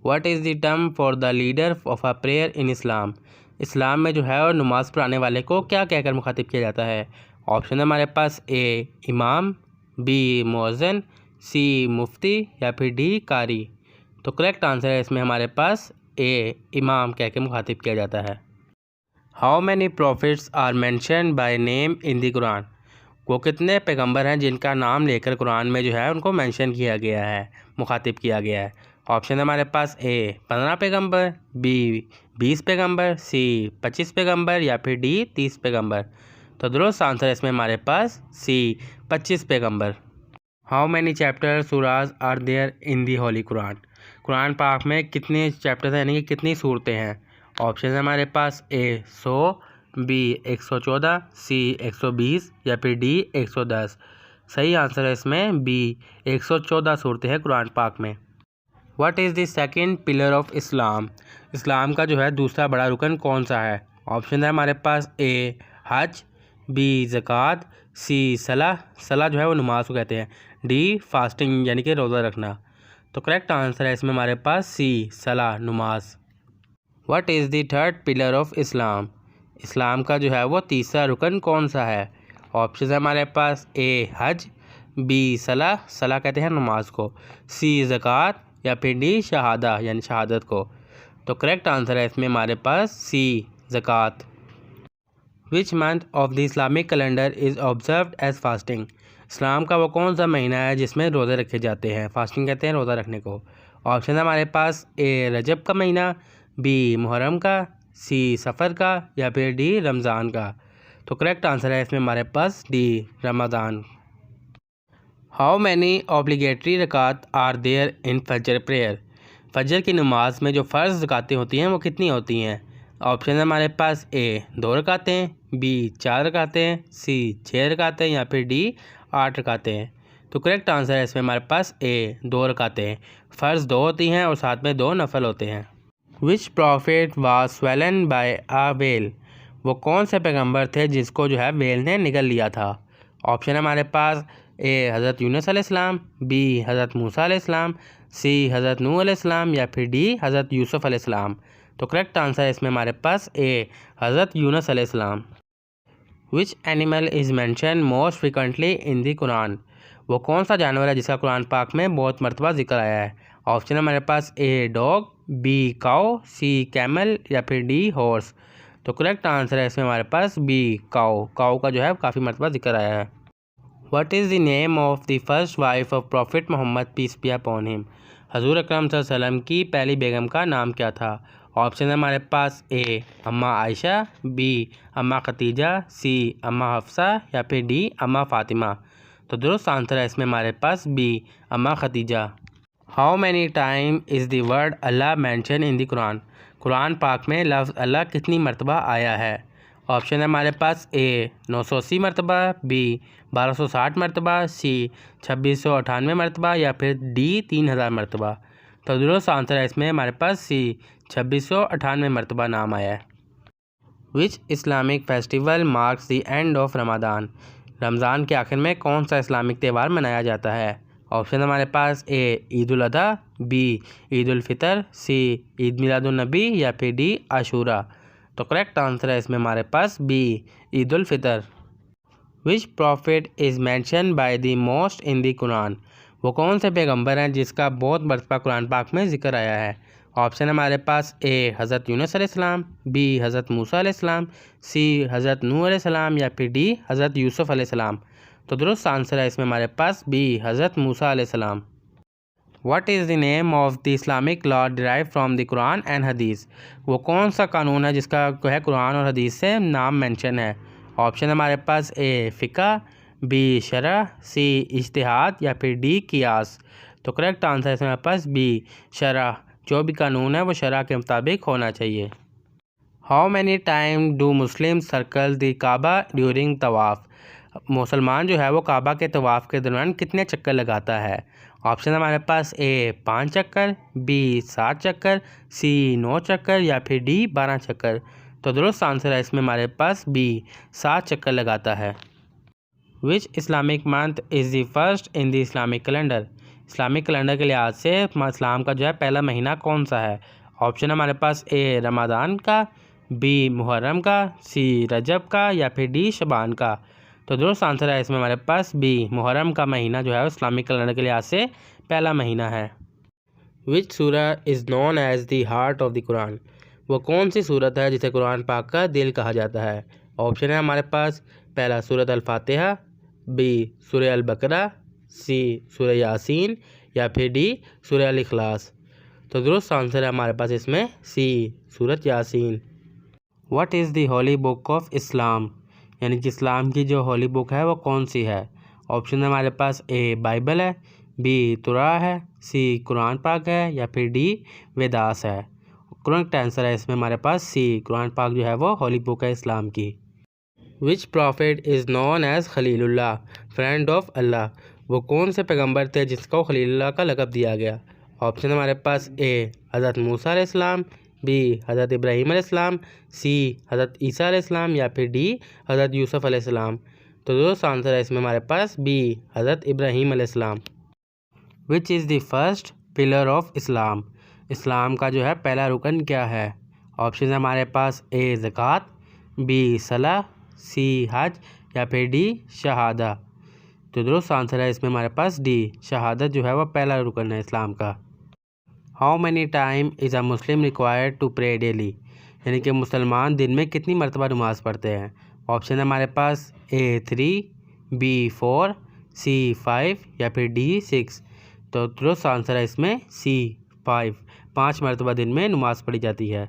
What is the term for the leader of a prayer in Islam, इस्लाम में जो है और नमाज़ पढ़ाने वाले को क्या कहकर मुखातिब किया जाता है? ऑप्शन है हमारे पास ए इमाम, बी मुअज्जिन, सी मुफ्ती या फिर डी कारी। तो करेक्ट आंसर है इसमें हमारे पास ए इमाम कह के मुखातिब किया जाता है। How many prophets are mention by name in the Quran, वो कितने पैगंबर हैं जिनका नाम लेकर कुरान में जो है उनको मेंशन किया गया है, मुखातिब किया गया है? ऑप्शन हमारे पास ए 15 पैगंबर, बी 20 पैगंबर, सी 25 पैगंबर या फिर डी 30 पैगंबर। तो दुरुस्त आंसर है इसमें हमारे पास सी 25 पैगंबर। How many chapter surahs are there in the holy Quran, कुरान पाक में कितने चैप्टर्स हैं यानी कि कितनी सूरतें हैं? ऑप्शन है हमारे पास ए 100, बी 114, सी 120 या फिर डी 110। सही आंसर है इसमें बी 114 सूरतें हैं कुरान पाक में। What is the second pillar of Islam, इस्लाम का जो है दूसरा बड़ा रुकन कौन सा है? ऑप्शन है हमारे पास ए हज, बी ज़कात, सी सलाह, सलाह जो है वो नमाज को कहते हैं, डी फास्टिंग यानी कि रोज़ा रखना। तो करेक्ट आंसर है इसमें हमारे पास सी सलाह नमाज। What is the third pillar of Islam, इस्लाम का जो है वो तीसरा रुकन कौन सा है? ऑप्शन है हमारे पास ए हज, बी सलाह, सलाह कहते हैं नमाज को, सी ज़कात या फिर डी शहादा यानी शहादत को। तो करेक्ट आंसर है इसमें हमारे पास सी ज़कात। Which month of the Islamic calendar is observed as fasting, इस्लाम का वो कौन सा महीना है जिसमें रोज़े रखे जाते हैं, फास्टिंग कहते हैं रोज़ा रखने को? ऑप्शन है हमारे पास ए रजब का महीना, बी मुहर्रम का, सी सफ़र का या फिर डी रमज़ान का। तो करेक्ट आंसर है इसमें हमारे पास डी रमज़ान। हाउ मैनी ऑब्लिगेटरी रकात आर देयर इन फजर प्रेयर। फजर की नमाज में जो फ़र्ज़ रकातें होती हैं वो कितनी होती हैं। ऑप्शन है हमारे पास ए 2 रकातें, बी 4 रकातें, सी 6 रकातें या फिर डी 8 रकातें। तो करेक्ट आंसर है इसमें हमारे पास ए 2 रकातें। फ़र्ज़ 2 होती हैं और साथ में 2 नफल होते हैं। Which prophet was swallowed by a whale. वो कौन से पैगंबर थे जिसको जो है वेल ने निगल लिया था। ऑप्शन है हमारे पास ए हज़रत यूनुस अलैहिस्सलाम, बी हज़रत मूसा अलैहिस्सलाम, सी हज़रत नूह अलैहिस्सलाम या फिर डी हज़रत यूसुफ अलैहिस्सलाम। तो करेक्ट आंसर है इसमें हमारे पास ए हज़रत यूनुस अलैहिस्सलाम। विच animal is mention most frequently in the Quran. वो कौन सा जानवर है जिसका कुरान पाक में बहुत मरतबा जिक्र आया है। ऑप्शन है हमारे पास A dog, B cow, C camel या फिर डी हॉर्स। तो करेक्ट आंसर है इसमें हमारे पास बी काऊ। काऊ का जो है काफ़ी मरतबा जिक्र आया है। What is the name of the first wife of prophet Mohammad peace be upon him. हजूर अकरम सल्लल्लाहु अलैहि वसल्लम की पहली बेगम का नाम क्या था। ऑप्शन है हमारे पास ए अम्मा आयशा, बी अम्मा खतीजा, सी अम्मा हफ्सा या फिर डी अम्मा फ़ातिमा। तो दुरुस्त आंसर है इसमें हमारे पास बी अम्मा खतीजा। How many time is the word Allah mention in the Quran. कुरान पाक में लफ्ज़ अल्लाह कितनी मरतबा आया है। ऑप्शन है हमारे पास ए 980 मरतबा, बी 1260 मरतबा, सी 2698 मरतबा या फिर डी 3000 मरतबा। तो दुरुस्त आंसर है इसमें हमारे पास सी 2698 मरतबा नाम आया है। Which Islamic festival marks the end of Ramadan. रमज़ान के आखिर में कौन सा इस्लामिक त्यौहार मनाया जाता है। ऑप्शन हमारे पास ए Eid ul Adha, B Eid ul Fitr, सी ईद मिलादुन नबी या फिर डी आशूरा। तो करेक्ट आंसर है इसमें हमारे पास B Eid ul Fitr. Which prophet is mention by the most in the Quran. वो कौन से पैगंबर हैं जिसका बहुत मरतबा कुरान पाक में जिक्र आया है। ऑप्शन हमारे पास ए हज़रत यूनुस अलैहिस्सलाम, बी हज़रत मूसा अलैहिस्सलाम, सी हज़रत नूह अलैहिस्सलाम या फिर डी हज़रत यूसुफ अलैहिस्सलाम। तो दुरुस्त आंसर है इसमें हमारे पास बी हज़रत मूसा अलैहिस्सलाम। What is the name of the Islamic law derive from the Quran and हदीस। वो कौन सा कानून है जिसका जो है कुरान और हदीस से नाम मेंशन है। ऑप्शन हमारे पास ए फ़िक़ा, बी शरअ, सी इज्तिहाद या फिर डी कियास। तो करेक्ट आंसर है इसमें हमारे पास बी शरअ। जो भी कानून है वो शरअ के मुताबिक होना चाहिए। How many time do Muslim circle the Kaaba during तवाफ़। मुसलमान जो है वो काबा के तवाफ़ के दौरान कितने चक्कर लगाता है। ऑप्शन हमारे पास ए 5 चक्कर, बी 7 चक्कर, सी 9 चक्कर या फिर डी 12 चक्कर। तो दुरुस्त आंसर है इसमें हमारे पास बी 7 चक्कर लगाता है। Which Islamic month is the first in the Islamic calendar. Islamic calendar के लिहाज से इस्लाम का जो है पहला महीना कौन सा है। ऑप्शन हमारे पास ए रमज़ान का, बी मुहर्रम का, सी रजब का या फिर डी शबान का। तो दुरुस्त आंसर है इसमें हमारे पास बी मुहर्रम का महीना जो है इस्लामिक कैलेंडर के लिहाज से पहला महीना है। Which surah is known as the heart of the Quran. वो कौन सी सूरत है जिसे कुरान पाक का दिल कहा जाता है। ऑप्शन है हमारे पास पहला सूरत अल-फातिहा, बी सूरह अल-बकरा, सी सूरह यासीन या फिर डी सूरह अल-इखलास। तो दुरुस्त आंसर है हमारे पास इसमें सी सूरत यासीन। What is the holy book of Islam. यानी कि इस्लाम की जो होली बुक है वो कौन सी है। ऑप्शन हमारे पास ए बाइबल है, बी तुरा है, सी कुरान पाक है या फिर डी वेदास है। करेक्ट आंसर है इसमें हमारे पास सी कुरान पाक जो है वो होली बुक है इस्लाम की। Which prophet is known as खलीलुल्लाह, फ्रेंड ऑफ अल्लाह। वो कौन से पैगंबर थे जिसको खलीलुल्लाह का लक़ब दिया गया। ऑप्शन हमारे पास ए हज़रत मूसा अलैहिस्सलाम, बी हज़रत इब्राहीम अलैहिस्सलाम, सी हज़रत ईसा अलैहिस्सलाम या फिर डी हज़रत यूसुफ अलैहिस्सलाम। तो दोस्त आंसर है इसमें हमारे पास बी हज़रत इब्राहीम अलैहिस्सलाम। Which is the first pillar of Islam. इस्लाम का जो है पहला रुकन क्या है। ऑप्शन है हमारे पास ए ज़कात, बी सलाह, सी हज या फिर डी शहादा। तो दुरुस्त आंसर है इसमें हमारे पास डी शहादत जो है वह पहला रुकन है इस्लाम का। How many time is a Muslim required to pray daily. यानी कि मुसलमान दिन में कितनी मरतबा नमाज़ पढ़ते हैं। ऑप्शन है हमारे पास ए 3, बी 4, सी 5 या फिर डी 6। तो दुरुस्त आंसर है इसमें सी 5 मरतबा दिन में नमाज़ पढ़ी जाती है।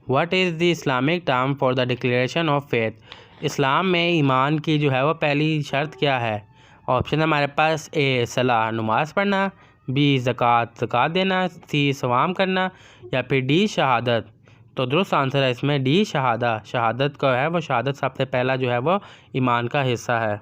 What is the Islamic term for the declaration of faith. इस्लाम में ईमान की जो है वह पहली शर्त क्या है। ऑप्शन है हमारे पास ए सलाह नमाज पढ़ना, बी ज़कात देना, सी सवाम करना या फिर डी शहादत। तो दुरुस्त आंसर है इसमें डी शहादत। शहादत का है वो, शहादत सबसे पहला जो है वो ईमान का हिस्सा है।